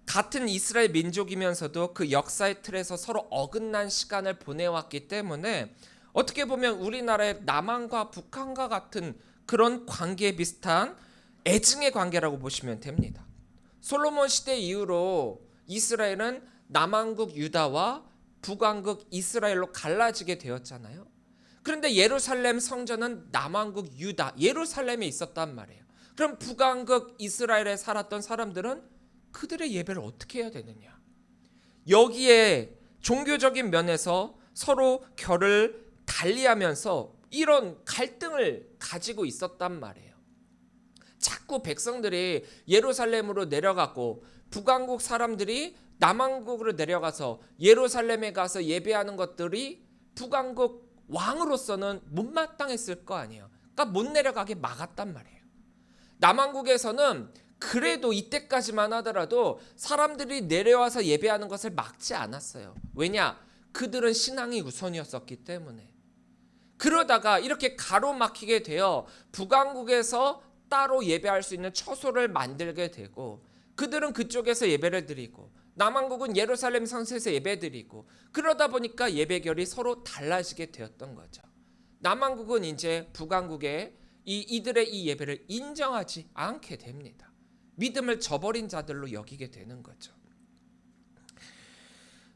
같은 이스라엘 민족이면서도 그 역사의 틀에서 서로 어긋난 시간을 보내왔기 때문에 어떻게 보면 우리나라의 남한과 북한과 같은 그런 관계에 비슷한 애증의 관계라고 보시면 됩니다. 솔로몬 시대 이후로 이스라엘은 남한국 유다와 북왕국 이스라엘로 갈라지게 되었잖아요. 그런데 예루살렘 성전은 남왕국 유다 예루살렘에 있었단 말이에요. 그럼 북왕국 이스라엘에 살았던 사람들은 그들의 예배를 어떻게 해야 되느냐? 여기에 종교적인 면에서 서로 결을 달리하면서 이런 갈등을 가지고 있었단 말이에요. 자꾸 백성들이 예루살렘으로 내려가고 북왕국 사람들이 남왕국으로 내려가서 예루살렘에 가서 예배하는 것들이 북왕국 왕으로서는 못마땅했을 거 아니에요. 그러니까 못 내려가게 막았단 말이에요. 남왕국에서는 그래도 이때까지만 하더라도 사람들이 내려와서 예배하는 것을 막지 않았어요. 왜냐? 그들은 신앙이 우선이었었기 때문에. 그러다가 이렇게 가로막히게 되어 북왕국에서 따로 예배할 수 있는 처소를 만들게 되고 그들은 그쪽에서 예배를 드리고 남왕국은 예루살렘 성소에서 예배드리고 그러다 보니까 예배결이 서로 달라지게 되었던 거죠. 남왕국은 이제 북왕국의 이들의 이 예배를 인정하지 않게 됩니다. 믿음을 저버린 자들로 여기게 되는 거죠.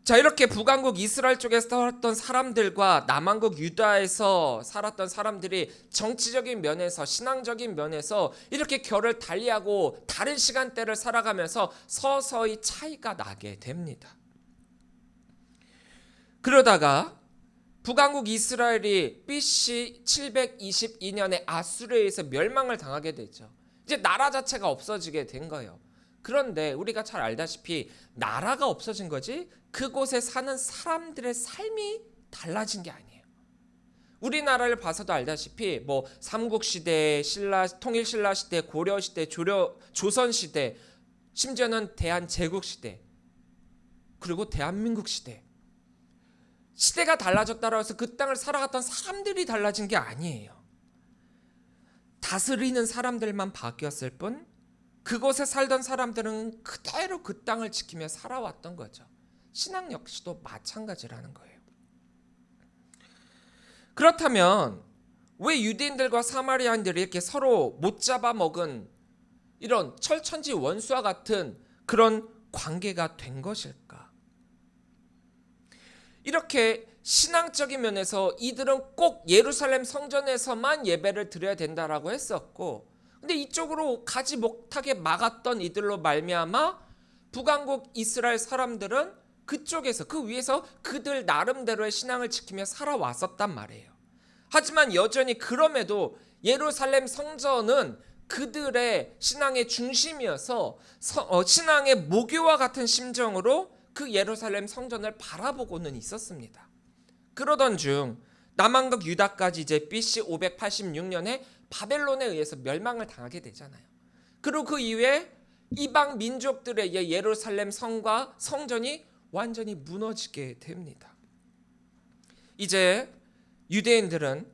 자, 이렇게 북왕국 이스라엘 쪽에서 살았던 사람들과 남왕국 유다에서 살았던 사람들이 정치적인 면에서 신앙적인 면에서 이렇게 결을 달리하고 다른 시간대를 살아가면서 서서히 차이가 나게 됩니다. 그러다가 북왕국 이스라엘이 BC 722년에 아수르에 의해서 멸망을 당하게 되죠. 이제 나라 자체가 없어지게 된 거예요. 그런데 우리가 잘 알다시피 나라가 없어진 거지 그곳에 사는 사람들의 삶이 달라진 게 아니에요. 우리나라를 봐서도 알다시피 뭐 삼국시대, 통일신라시대, 고려시대, 조선시대, 심지어는 대한제국시대, 그리고 대한민국시대. 시대가 달라졌다고 해서 그 땅을 살아갔던 사람들이 달라진 게 아니에요. 다스리는 사람들만 바뀌었을 뿐 그곳에 살던 사람들은 그대로 그 땅을 지키며 살아왔던 거죠. 신앙 역시도 마찬가지라는 거예요. 그렇다면 왜 유대인들과 사마리아인들이 이렇게 서로 못 잡아먹은 이런 철천지 원수와 같은 그런 관계가 된 것일까? 이렇게 신앙적인 면에서 이들은 꼭 예루살렘 성전에서만 예배를 드려야 된다라고 했었고, 근데 이쪽으로 가지 못하게 막았던 이들로 말미암아 북왕국 이스라엘 사람들은 그쪽에서 그 위에서 그들 나름대로의 신앙을 지키며 살아왔었단 말이에요. 하지만 여전히 그럼에도 예루살렘 성전은 그들의 신앙의 중심이어서 신앙의 모교와 같은 심정으로 그 예루살렘 성전을 바라보고는 있었습니다. 그러던 중 남왕국 유다까지 이제 BC 586년에 바벨론에 의해서 멸망을 당하게 되잖아요. 그리고 그 이후에 이방 민족들에 의해 예루살렘 성과 성전이 완전히 무너지게 됩니다. 이제 유대인들은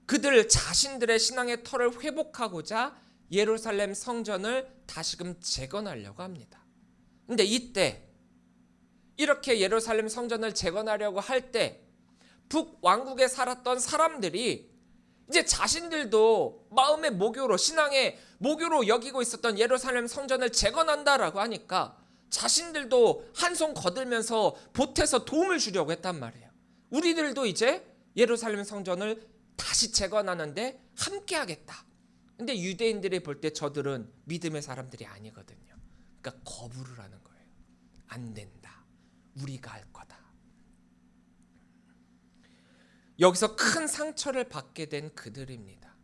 그들 자신들의 신앙의 터를 회복하고자 예루살렘 성전을 다시금 재건하려고 합니다. 근데 이때 이렇게 예루살렘 성전을 재건하려고 할 때 북왕국에 살았던 사람들이 이제 자신들도 마음의 모교로 신앙의 모교로 여기고 있었던 예루살렘 성전을 재건한다라고 하니까 자신들도 한 손 거들면서 보태서 도움을 주려고 했단 말이에요. 우리들도 이제 예루살렘 성전을 다시 재건하는데 함께 하겠다. 근데 유대인들이 볼 때 저들은 믿음의 사람들이 아니거든요. 그러니까 거부를 하는 거예요. 안 된다. 우리가 할 거다. 여기서 큰 상처를 받게 된 그들입니다.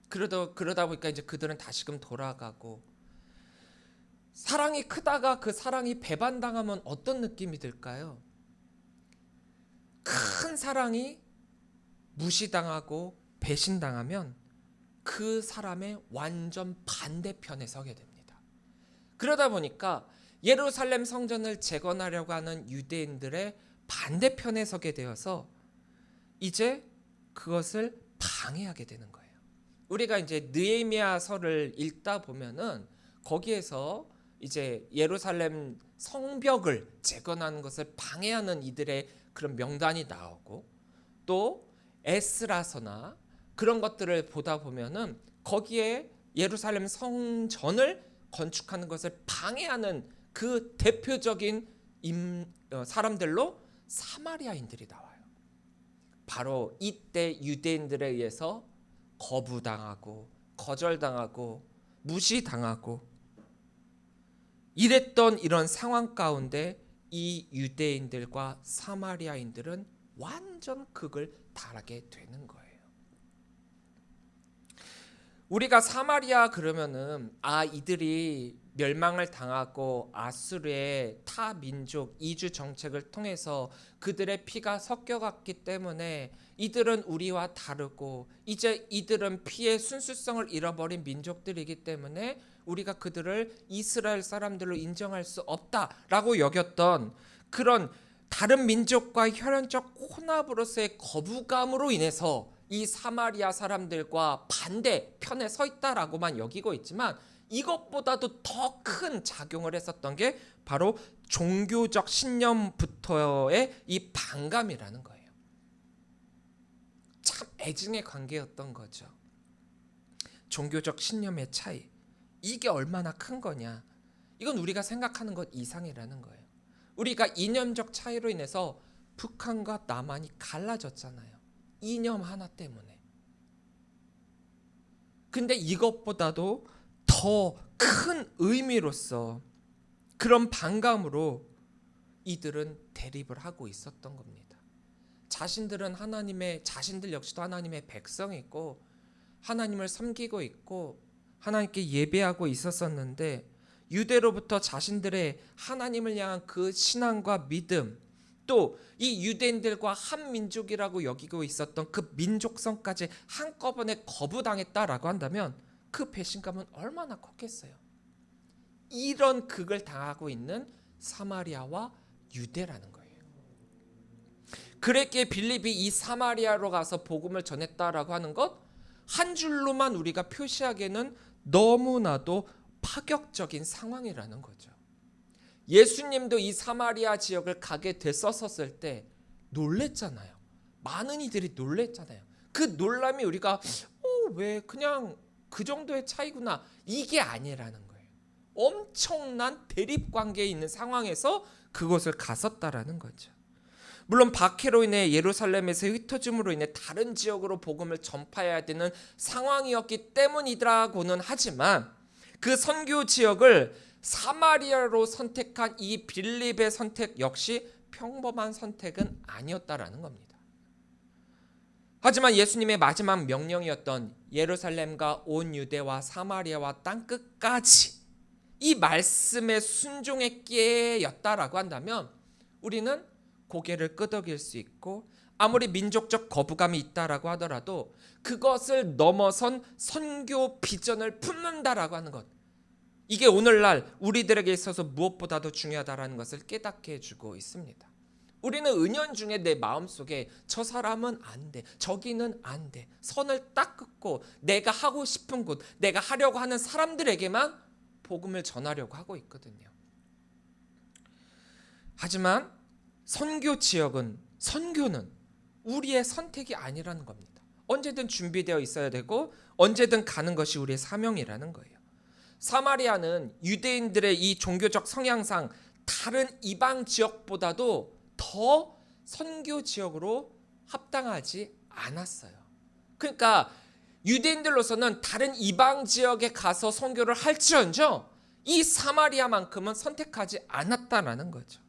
그러다 보니까 이제 그들은 다시금 돌아가고, 사랑이 크다가 그 사랑이 배반당하면 어떤 느낌이 들까요? 큰 사랑이 무시당하고 배신당하면 그 사람의 완전 반대편에 서게 됩니다. 그러다 보니까 예루살렘 성전을 재건하려고 하는 유대인들의 반대편에 서게 되어서 이제 그것을 방해하게 되는 거예요. 우리가 이제 느헤미야서를 읽다 보면은 거기에서 이제 예루살렘 성벽을 재건하는 것을 방해하는 이들의 그런 명단이 나오고, 또 에스라서나 그런 것들을 보다 보면은 거기에 예루살렘 성전을 건축하는 것을 방해하는 그 대표적인 사람들로 사마리아인들이 나와요. 바로 이때 유대인들에 의해서 거부당하고 거절당하고 무시당하고 이랬던 이런 상황 가운데 이 유대인들과 사마리아인들은 완전 극을 달하게 되는 거예요. 우리가 사마리아 그러면은 이들이 멸망을 당하고 아수르의 타 민족 이주 정책을 통해서 그들의 피가 섞여갔기 때문에 이들은 우리와 다르고 이제 이들은 피의 순수성을 잃어버린 민족들이기 때문에 우리가 그들을 이스라엘 사람들로 인정할 수 없다라고 여겼던 그런 다른 민족과 혈연적 혼합으로서의 거부감으로 인해서 이 사마리아 사람들과 반대편에 서 있다라고만 여기고 있지만, 이것보다도 더 큰 작용을 했었던 게 바로 종교적 신념부터의 이 반감이라는 거예요. 참 애증의 관계였던 거죠. 종교적 신념의 차이, 이게 얼마나 큰 거냐, 이건 우리가 생각하는 것 이상이라는 거예요. 우리가 이념적 차이로 인해서 북한과 남한이 갈라졌잖아요. 이념 하나 때문에. 근데 이것보다도 더 큰 의미로서 그런 반감으로 이들은 대립을 하고 있었던 겁니다. 자신들 역시도 하나님의 백성이고 하나님을 섬기고 있고 하나님께 예배하고 있었었는데, 유대로부터 자신들의 하나님을 향한 그 신앙과 믿음, 또 이 유대인들과 한 민족이라고 여기고 있었던 그 민족성까지 한꺼번에 거부당했다라고 한다면 그 배신감은 얼마나 컸겠어요. 이런 극을 당하고 있는 사마리아와 유대라는 거예요. 그랬기에 빌립이 이 사마리아로 가서 복음을 전했다라고 하는 것 한 줄로만 우리가 표시하기에는 너무나도 파격적인 상황이라는 거죠. 예수님도 이 사마리아 지역을 가게 됐었을 때 놀랬잖아요. 많은 이들이 놀랬잖아요. 그 놀람이 우리가 왜 그냥 그 정도의 차이구나, 이게 아니라는 거예요. 엄청난 대립 관계에 있는 상황에서 그곳을 갔었다라는 거죠. 물론 박해로 인해 예루살렘에서 흩어짐으로 인해 다른 지역으로 복음을 전파해야 되는 상황이었기 때문이라고는 하지만, 그 선교 지역을 사마리아로 선택한 이 빌립의 선택 역시 평범한 선택은 아니었다라는 겁니다. 하지만 예수님의 마지막 명령이었던 예루살렘과 온 유대와 사마리아와 땅끝까지 이 말씀에 순종했기에였다라고 한다면 우리는 고개를 끄덕일 수 있고, 아무리 민족적 거부감이 있다라고 하더라도 그것을 넘어선 선교 비전을 품는다라고 하는 것, 이게 오늘날 우리들에게 있어서 무엇보다도 중요하다라는 것을 깨닫게 해주고 있습니다. 우리는 은연중에 내 마음속에 저 사람은 안 돼, 저기는 안 돼, 선을 딱 긋고 내가 하고 싶은 곳, 내가 하려고 하는 사람들에게만 복음을 전하려고 하고 있거든요. 하지만 선교는 우리의 선택이 아니라는 겁니다. 언제든 준비되어 있어야 되고 언제든 가는 것이 우리의 사명이라는 거예요. 사마리아는 유대인들의 이 종교적 성향상 다른 이방 지역보다도 더 선교 지역으로 합당하지 않았어요. 그러니까 유대인들로서는 다른 이방 지역에 가서 선교를 할지언정 이 사마리아만큼은 선택하지 않았다라는 거죠.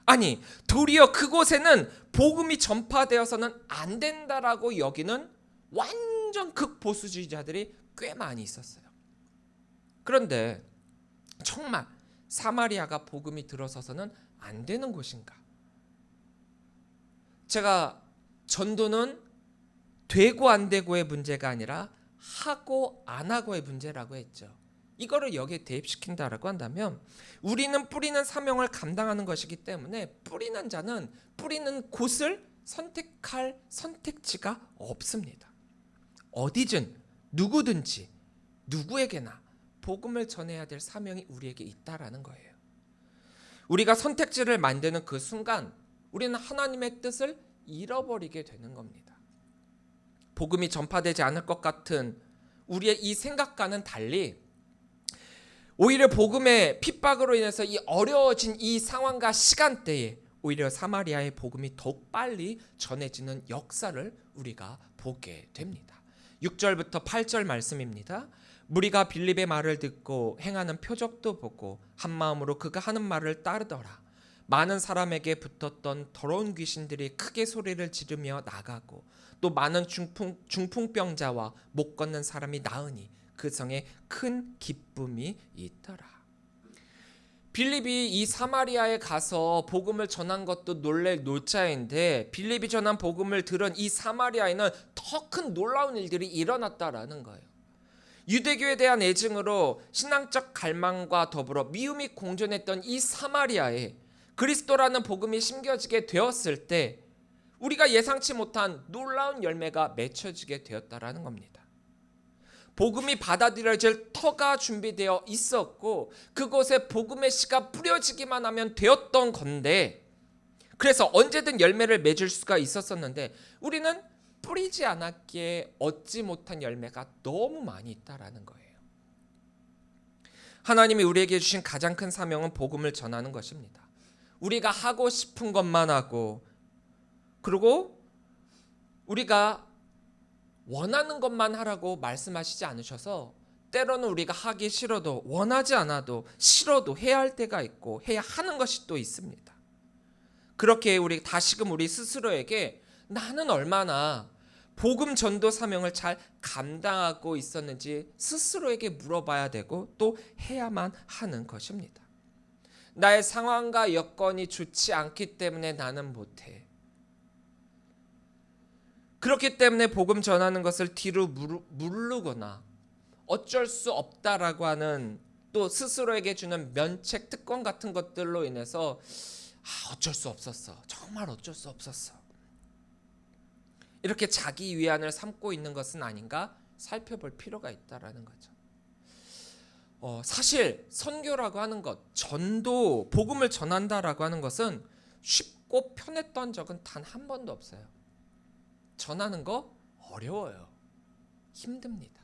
아니, 도리어 그곳에는 복음이 전파되어서는 안 된다라고 여기는 완전 극보수주의자들이 꽤 많이 있었어요. 그런데 정말 사마리아가 복음이 들어서서는 안 되는 곳인가? 제가 전도는 되고 안 되고의 문제가 아니라 하고 안 하고의 문제라고 했죠. 이거를 여기에 대입시킨다라고 한다면 우리는 뿌리는 사명을 감당하는 것이기 때문에 뿌리는 자는 뿌리는 곳을 선택할 선택지가 없습니다. 어디든 누구든지 누구에게나 복음을 전해야 될 사명이 우리에게 있다라는 거예요. 우리가 선택지를 만드는 그 순간 우리는 하나님의 뜻을 잃어버리게 되는 겁니다. 복음이 전파되지 않을 것 같은 우리의 이 생각과는 달리 오히려 복음의 핍박으로 인해서 이 어려워진 이 상황과 시간대에 오히려 사마리아의 복음이 더욱 빨리 전해지는 역사를 우리가 보게 됩니다. 6절부터 8절 말씀입니다. 무리가 빌립의 말을 듣고 행하는 표적도 보고 한 마음으로 그가 하는 말을 따르더라. 많은 사람에게 붙었던 더러운 귀신들이 크게 소리를 지르며 나가고 또 많은 중풍병자와 못 걷는 사람이 나으니 그 성에 큰 기쁨이 있더라. 빌립이 이 사마리아에 가서 복음을 전한 것도 놀랄 놀자인데 빌립이 전한 복음을 들은 이 사마리아에는 더 큰 놀라운 일들이 일어났다라는 거예요. 유대교에 대한 애증으로 신앙적 갈망과 더불어 미움이 공존했던 이 사마리아에 그리스도라는 복음이 심겨지게 되었을 때 우리가 예상치 못한 놀라운 열매가 맺혀지게 되었다라는 겁니다. 복음이 받아들여질 터가 준비되어 있었고 그곳에 복음의 씨가 뿌려지기만 하면 되었던 건데 그래서 언제든 열매를 맺을 수가 있었었는데 우리는 뿌리지 않았기에 얻지 못한 열매가 너무 많이 있다라는 거예요. 하나님이 우리에게 주신 가장 큰 사명은 복음을 전하는 것입니다. 우리가 하고 싶은 것만 하고 그리고 우리가 원하는 것만 하라고 말씀하시지 않으셔서 때로는 우리가 하기 싫어도 원하지 않아도 싫어도 해야 할 때가 있고 해야 하는 것이 또 있습니다. 그렇게 우리 다시금 우리 스스로에게 나는 얼마나 복음 전도 사명을 잘 감당하고 있었는지 스스로에게 물어봐야 되고 또 해야만 하는 것입니다. 나의 상황과 여건이 좋지 않기 때문에 나는 못해. 그렇기 때문에 복음 전하는 것을 뒤로 무르거나 어쩔 수 없다라고 하는 또 스스로에게 주는 면책 특권 같은 것들로 인해서 어쩔 수 없었어. 정말 어쩔 수 없었어. 이렇게 자기 위안을 삼고 있는 것은 아닌가 살펴볼 필요가 있다라는 거죠. 사실 선교라고 하는 것, 전도, 복음을 전한다라고 하는 것은 쉽고 편했던 적은 단 한 번도 없어요. 전하는 거 어려워요. 힘듭니다.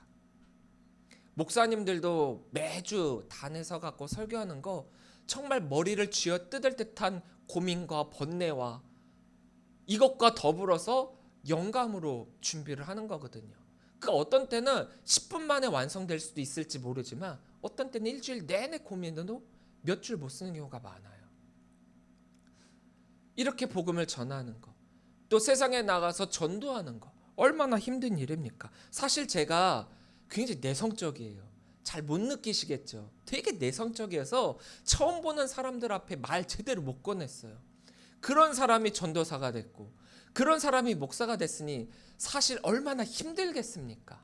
목사님들도 매주 단에서 갖고 설교하는 거 정말 머리를 쥐어 뜯을 듯한 고민과 번뇌와 이것과 더불어서 영감으로 준비를 하는 거거든요. 그 어떤 때는 10분 만에 완성될 수도 있을지 모르지만 어떤 때는 일주일 내내 고민해도 몇 줄 못 쓰는 경우가 많아요. 이렇게 복음을 전하는 거, 또 세상에 나가서 전도하는 거 얼마나 힘든 일입니까? 사실 제가 굉장히 내성적이에요. 잘 못 느끼시겠죠. 되게 내성적이어서 처음 보는 사람들 앞에 말 제대로 못 꺼냈어요. 그런 사람이 전도사가 됐고 그런 사람이 목사가 됐으니 사실 얼마나 힘들겠습니까?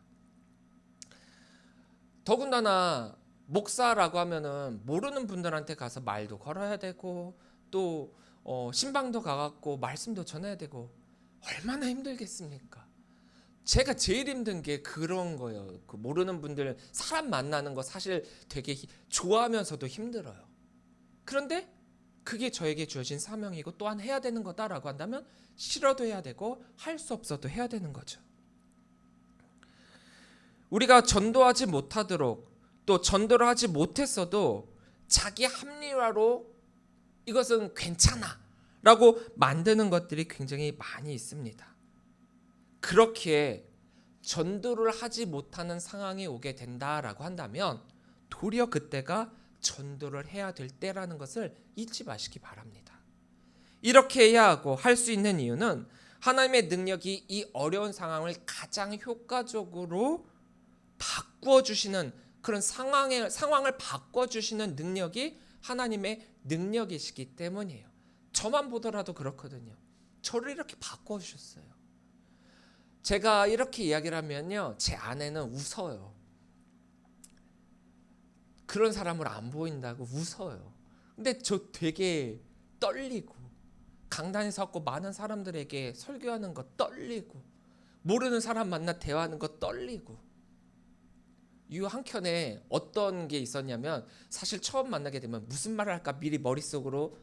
더군다나 목사라고 하면은 모르는 분들한테 가서 말도 걸어야 되고 또 신방도 가갖고 말씀도 전해야 되고 얼마나 힘들겠습니까? 제가 제일 힘든 게 그런 거예요. 그 모르는 분들 사람 만나는 거 사실 되게 좋아하면서도 힘들어요. 그런데 그게 저에게 주어진 사명이고 또한 해야 되는 거다라고 한다면 싫어도 해야 되고 할 수 없어도 해야 되는 거죠. 우리가 전도하지 못하도록 또 전도를 하지 못했어도 자기 합리화로 이것은 괜찮아 라고 만드는 것들이 굉장히 많이 있습니다. 그렇게 전도를 하지 못하는 상황이 오게 된다라고 한다면 도리어 그때가 전도를 해야 될 때라는 것을 잊지 마시기 바랍니다. 이렇게 해야 하고 할 수 있는 이유는 하나님의 능력이 이 어려운 상황을 가장 효과적으로 바꿔주시는 그런 상황을 바꿔주시는 능력이 하나님의 능력이시기 때문이에요. 저만 보더라도 그렇거든요. 저를 이렇게 바꿔주셨어요. 제가 이렇게 이야기를 하면요, 제 아내는 웃어요. 그런 사람을 안 보인다고 웃어요. 근데 저 되게 떨리고 강단에 섰고 많은 사람들에게 설교하는 거 떨리고 모르는 사람 만나 대화하는 거 떨리고 이 한켠에 어떤 게 있었냐면 사실 처음 만나게 되면 무슨 말을 할까 미리 머릿속으로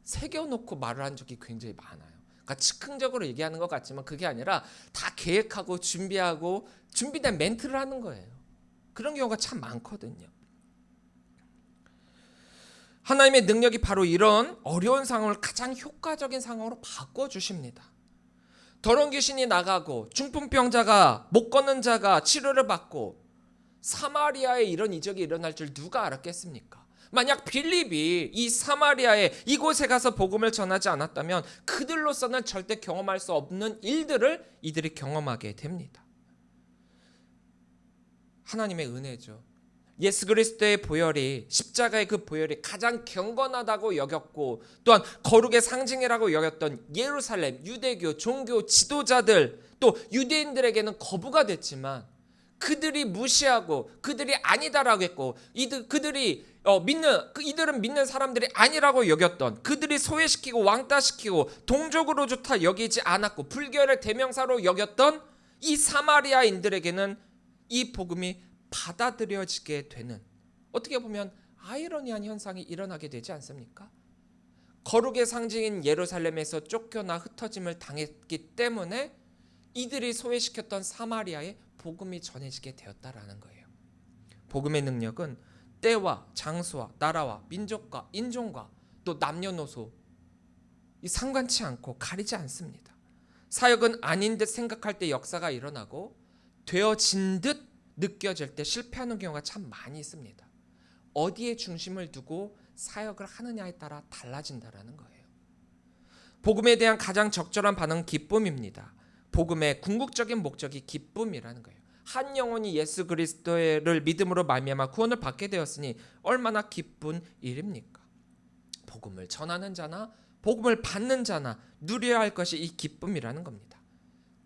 새겨놓고 말을 한 적이 굉장히 많아요. 그러니까 즉흥적으로 얘기하는 것 같지만 그게 아니라 다 계획하고 준비하고 준비된 멘트를 하는 거예요. 그런 경우가 참 많거든요. 하나님의 능력이 바로 이런 어려운 상황을 가장 효과적인 상황으로 바꿔주십니다. 더러운 귀신이 나가고 중풍병자가 못 걷는 자가 치료를 받고 사마리아에 이런 이적이 일어날 줄 누가 알았겠습니까? 만약 빌립이 이 사마리아에 이곳에 가서 복음을 전하지 않았다면 그들로서는 절대 경험할 수 없는 일들을 이들이 경험하게 됩니다. 하나님의 은혜죠. 예수 그리스도의 보혈이 십자가의 그 보혈이 가장 경건하다고 여겼고 또한 거룩의 상징이라고 여겼던 예루살렘 유대교 종교 지도자들 또 유대인들에게는 거부가 됐지만 그들이 무시하고 그들이 아니다라고 했고 이들은 믿는 사람들이 아니라고 여겼던 그들이 소외시키고 왕따시키고 동족으로 좋다 여기지 않았고 불교를 대명사로 여겼던 이 사마리아인들에게는 이 복음이 받아들여지게 되는 어떻게 보면 아이러니한 현상이 일어나게 되지 않습니까? 거룩의 상징인 예루살렘에서 쫓겨나 흩어짐을 당했기 때문에 이들이 소외시켰던 사마리아에 복음이 전해지게 되었다라는 거예요. 복음의 능력은 때와 장소와 나라와 민족과 인종과 또 남녀노소 상관치 않고 가리지 않습니다. 사역은 아닌 듯 생각할 때 역사가 일어나고 되어진 듯 느껴질 때 실패하는 경우가 참 많이 있습니다. 어디에 중심을 두고 사역을 하느냐에 따라 달라진다라는 거예요. 복음에 대한 가장 적절한 반응은 기쁨입니다. 복음의 궁극적인 목적이 기쁨이라는 거예요. 한 영혼이 예수 그리스도를 믿음으로 말미암아 구원을 받게 되었으니 얼마나 기쁜 일입니까? 복음을 전하는 자나 복음을 받는 자나 누려야 할 것이 이 기쁨이라는 겁니다.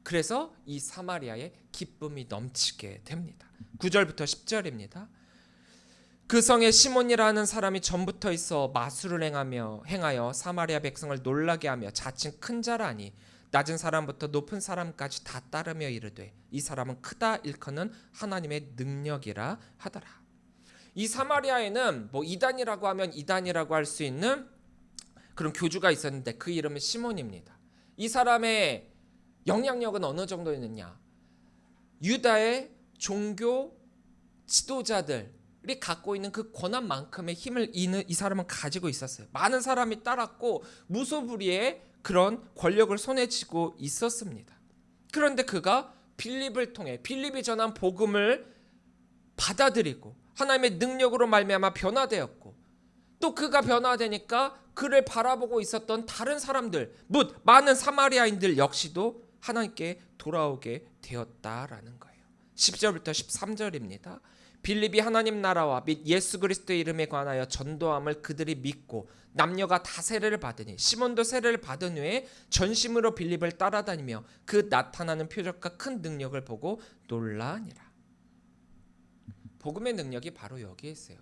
그래서 이 사마리아에 기쁨이 넘치게 됩니다. 9절부터 10절입니다. 그 성에 시몬이라는 사람이 전부터 있어 마술을 행하여 사마리아 백성을 놀라게 하며 자칭 큰 자라니 낮은 사람부터 높은 사람까지 다 따르며 이르되 이 사람은 크다 일컫는 하나님의 능력이라 하더라. 이 사마리아에는 이단이라고 하면 이단이라고 할 수 있는 그런 교주가 있었는데 그 이름은 시몬입니다. 이 사람의 영향력은 어느 정도였느냐? 유다의 종교 지도자들이 갖고 있는 그 권한만큼의 힘을 이 사람은 가지고 있었어요. 많은 사람이 따랐고 무소불위의 그런 권력을 손에 쥐고 있었습니다. 그런데 그가 빌립을 통해 빌립이 전한 복음을 받아들이고 하나님의 능력으로 말미암아 변화되었고 또 그가 변화되니까 그를 바라보고 있었던 다른 사람들 묻 많은 사마리아인들 역시도 하나님께 돌아오게 되었다라는 거예요. 10절부터 13절입니다. 빌립이 하나님 나라와 및 예수 그리스도의 이름에 관하여 전도함을 그들이 믿고 남녀가 다 세례를 받으니 시몬도 세례를 받은 후에 전심으로 빌립을 따라다니며 그 나타나는 표적과 큰 능력을 보고 놀라니라. 복음의 능력이 바로 여기에 있어요.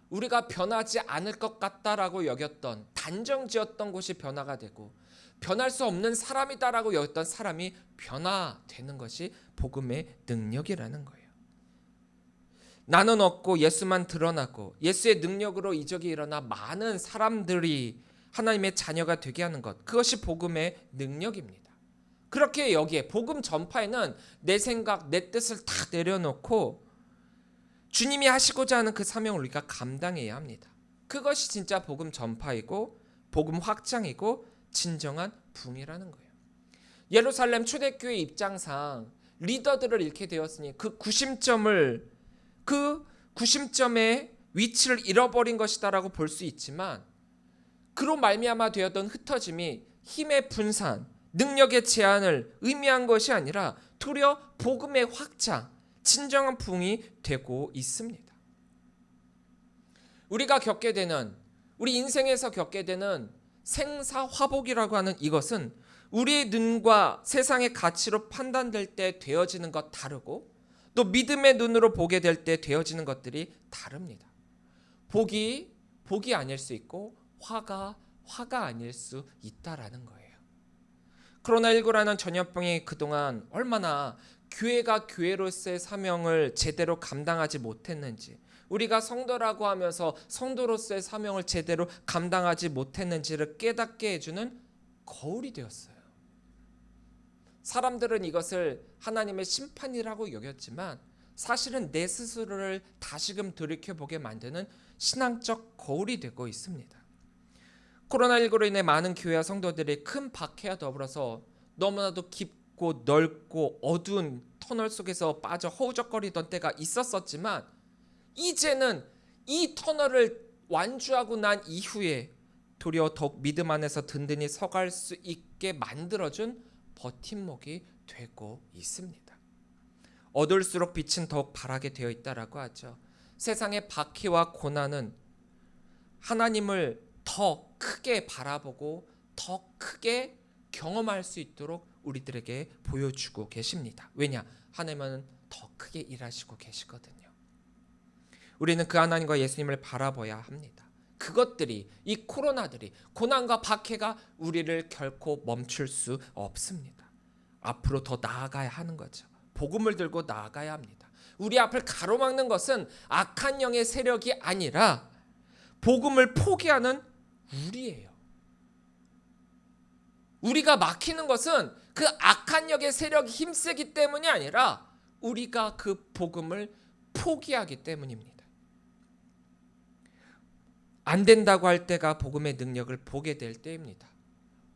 우리가 변하지 않을 것 같다라고 여겼던 단정지었던 곳이 변화가 되고 변할 수 없는 사람이다라고 여겼던 사람이 변화되는 것이 복음의 능력이라는 거예요. 나는 없고 예수만 드러나고 예수의 능력으로 이적이 일어나 많은 사람들이 하나님의 자녀가 되게 하는 것, 그것이 복음의 능력입니다. 그렇게 여기에 복음 전파에는 내 생각, 내 뜻을 다 내려놓고 주님이 하시고자 하는 그 사명을 우리가 감당해야 합니다. 그것이 진짜 복음 전파이고 복음 확장이고 진정한 부흥이라는 거예요. 예루살렘 초대교회 입장상 리더들을 잃게 되었으니 그 구심점의 위치를 잃어버린 것이다라고 볼 수 있지만 그로 말미암아 되었던 흩어짐이 힘의 분산, 능력의 제한을 의미한 것이 아니라 도리어 복음의 확장, 진정한 부흥이 되고 있습니다. 우리가 겪게 되는 우리 인생에서 겪게 되는 생사화복이라고 하는 이것은 우리의 눈과 세상의 가치로 판단될 때 되어지는 것 다르고 또 믿음의 눈으로 보게 될 때 되어지는 것들이 다릅니다. 복이 아닐 수 있고 화가 아닐 수 있다라는 거예요. 코로나19라는 전염병이 그동안 얼마나 교회가 교회로서의 사명을 제대로 감당하지 못했는지, 우리가 성도라고 하면서 성도로서의 사명을 제대로 감당하지 못했는지를 깨닫게 해주는 거울이 되었어요. 사람들은 이것을 하나님의 심판이라고 여겼지만 사실은 내 스스로를 다시금 돌이켜보게 만드는 신앙적 거울이 되고 있습니다. 코로나19로 인해 많은 교회와 성도들이 큰 박해와 더불어서 너무나도 깊고 넓고 어두운 터널 속에서 빠져 허우적거리던 때가 있었지만 이제는 이 터널을 완주하고 난 이후에 도리어 더욱 믿음 안에서 든든히 서갈 수 있게 만들어준 버팀목이 되고 있습니다. 어두울수록 빛은 더욱 바라게 되어 있다라고 하죠. 세상의 박해와 고난은 하나님을 더 크게 바라보고 더 크게 경험할 수 있도록 우리들에게 보여주고 계십니다. 왜냐? 하나님은 더 크게 일하시고 계시거든요. 우리는 그 하나님과 예수님을 바라봐야 합니다. 그것들이, 이 코로나들이, 고난과 박해가 우리를 결코 멈출 수 없습니다. 앞으로 더 나아가야 하는 거죠. 복음을 들고 나아가야 합니다. 우리 앞을 가로막는 것은 악한 영의 세력이 아니라 복음을 포기하는 우리예요. 우리가 막히는 것은 그 악한 영의 세력이 힘세기 때문이 아니라 우리가 그 복음을 포기하기 때문입니다. 안 된다고 할 때가 복음의 능력을 보게 될 때입니다.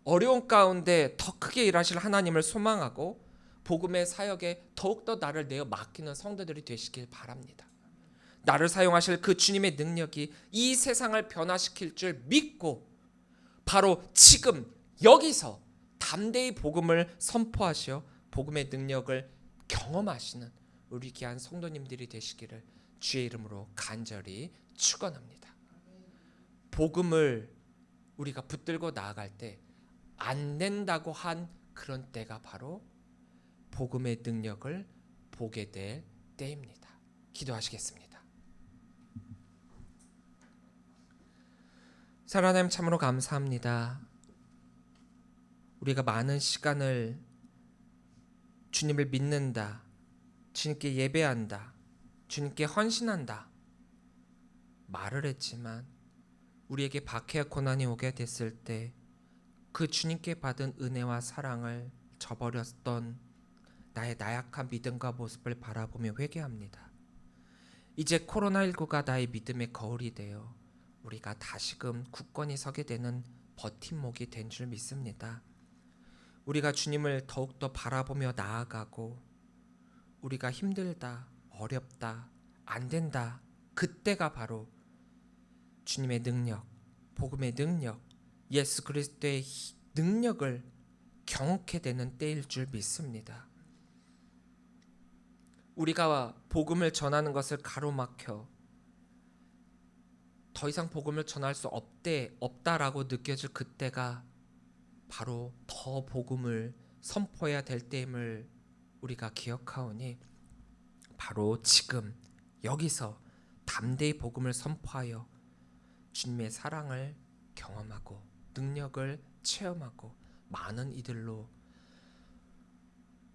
어려운 가운데 더 크게 일하실 하나님을 소망하고 복음의 사역에 더욱더 나를 내어 맡기는 성도들이 되시길 바랍니다. 나를 사용하실 그 주님의 능력이 이 세상을 변화시킬 줄 믿고 바로 지금 여기서 담대히 복음을 선포하시어 복음의 능력을 경험하시는 우리 귀한 성도님들이 되시기를 주의 이름으로 간절히 축원합니다. 복음을 우리가 붙들고 나아갈 때 안 된다고 한 그런 때가 바로 복음의 능력을 보게 될 때입니다. 기도하시겠습니다. 하나님 참으로 감사합니다. 우리가 많은 시간을 주님을 믿는다, 주님께 예배한다, 주님께 헌신한다 말을 했지만 우리에게 박해와 고난이 오게 됐을 때 그 주님께 받은 은혜와 사랑을 저버렸던 나의 나약한 믿음과 모습을 바라보며 회개합니다. 이제 코로나19가 나의 믿음의 거울이 되어 우리가 다시금 굳건히 서게 되는 버팀목이 된 줄 믿습니다. 우리가 주님을 더욱더 바라보며 나아가고 우리가 힘들다, 어렵다, 안 된다, 그때가 바로 주님의 능력, 복음의 능력, 예수 그리스도의 능력을 경험하게 되는 때일 줄 믿습니다. 우리가 복음을 전하는 것을 가로막혀 더 이상 복음을 전할 수 없다라고 느껴질 그때가 바로 더 복음을 선포해야 될 때임을 우리가 기억하오니 바로 지금 여기서 담대히 복음을 선포하여 주님의 사랑을 경험하고 능력을 체험하고 많은 이들로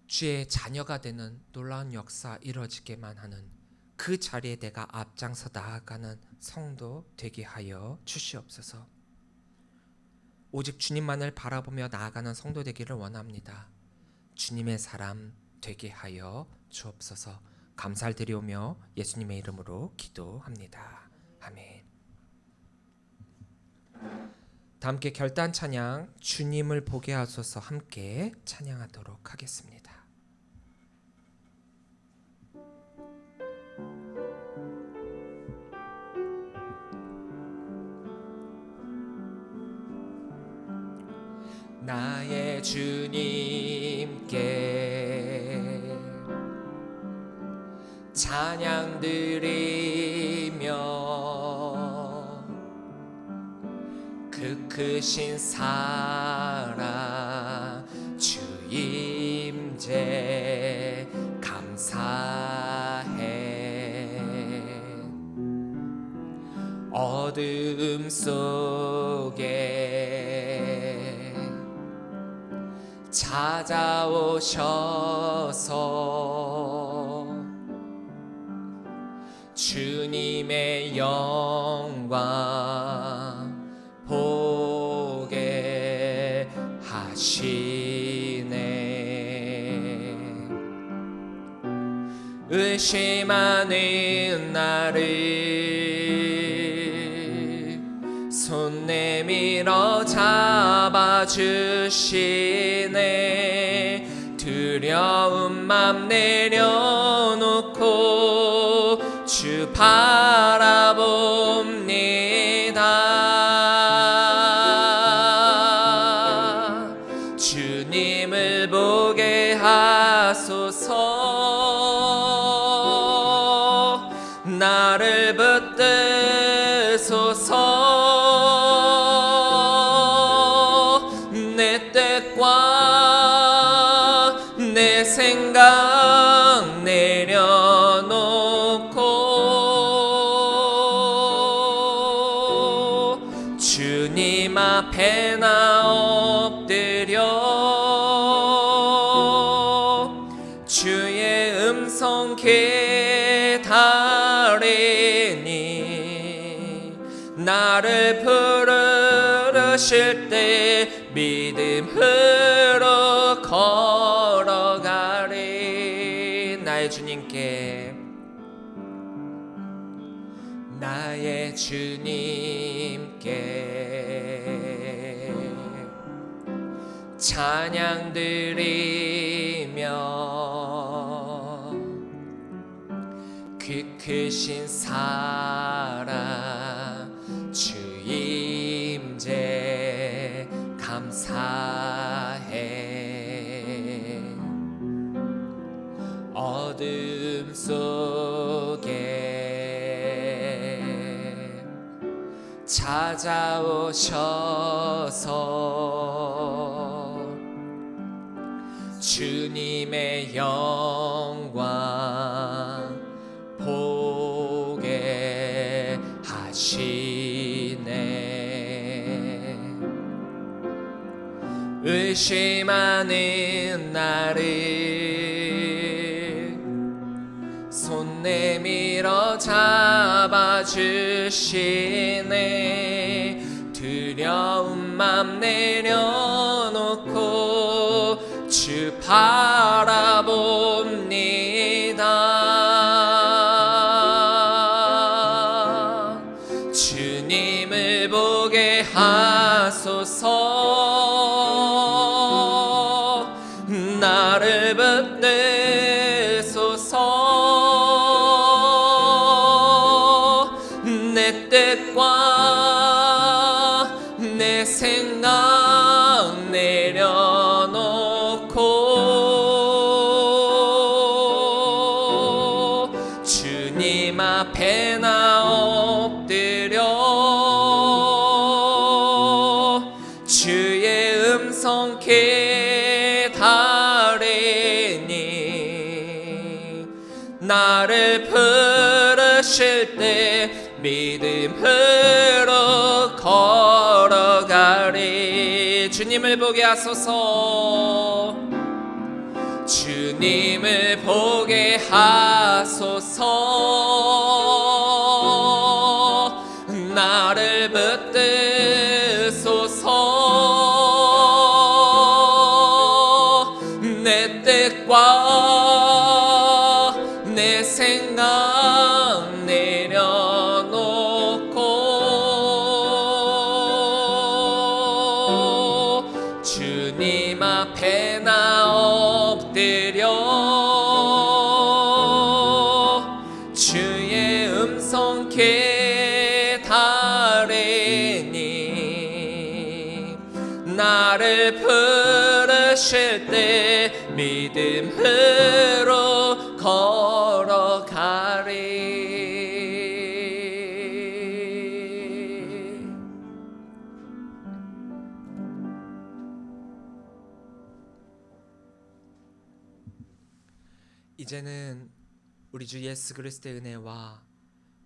주의 자녀가 되는 놀라운 역사 이루어지게만 하는 그 자리에 내가 앞장서 나아가는 성도 되게 하여 주시옵소서. 오직 주님만을 바라보며 나아가는 성도 되기를 원합니다. 주님의 사람 되게 하여 주옵소서. 감사를 드리오며 예수님의 이름으로 기도합니다. 아멘. 다 함께 결단 찬양 주님을 보게 하소서 함께 찬양하도록 하겠습니다. 나의 주님께 찬양 드리며 그 크신 사랑 주 임재 감사해. 어둠 속에 찾아오셔서 주님의 영광 보게 하시네. 의심하는 나를 손 내밀어 잡아주시네. 두려운 맘 내려놓고 주 바라봅니다. 주님을 보게 하소서. 나를 붙드소서. 내 뜻과 내 생각 내려놓고 주님 앞에 나 엎드려 주의 음성 기다리니 나를 부르실 때 믿음으로 걸어가리. 나의 주님께, 나의 주님께 찬양 드리며 그 크신 사랑 주 임재 감사해. 어둠 속에 찾아오셔서 주님의 영광 보게 하시네. 의심하는 나를 손 내밀어 잡아주시네. 두려운 맘 내려놓고 주 바라봅니다. 주님을 보게 하소서. 나를 붙드소서. 내 뜻과 내 생각 내려놓고 주님 앞에 나 엎드려 주의 음성 기다리니 나를 부르실 때 믿음으로 걸어가리. 주님을 보게 하소서. 주님을 보게 하소서. 나를 붙드소서. 내 뜻과 내 생각 내려놓고 주님 앞에 나 엎드려 주의 음성 기다리니 나를 부르실 때 믿음으로 걸어가리. 이제는 우리 주 예수 그리스도의 은혜와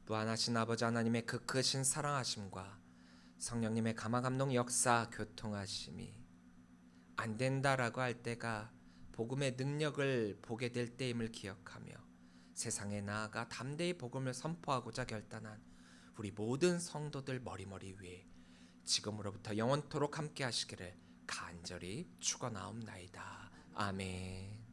무한하신 아버지 하나님의 그 크신 사랑하심과 성령님의 감화 감동 역사 교통하심이 안 된다라고 할 때가 복음의 능력을 보게 될 때임을 기억하며 세상에 나아가 담대히 복음을 선포하고자 결단한 우리 모든 성도들 머리머리 위에 지금으로부터 영원토록 함께 하시기를 간절히 축원하옵나이다. 아멘.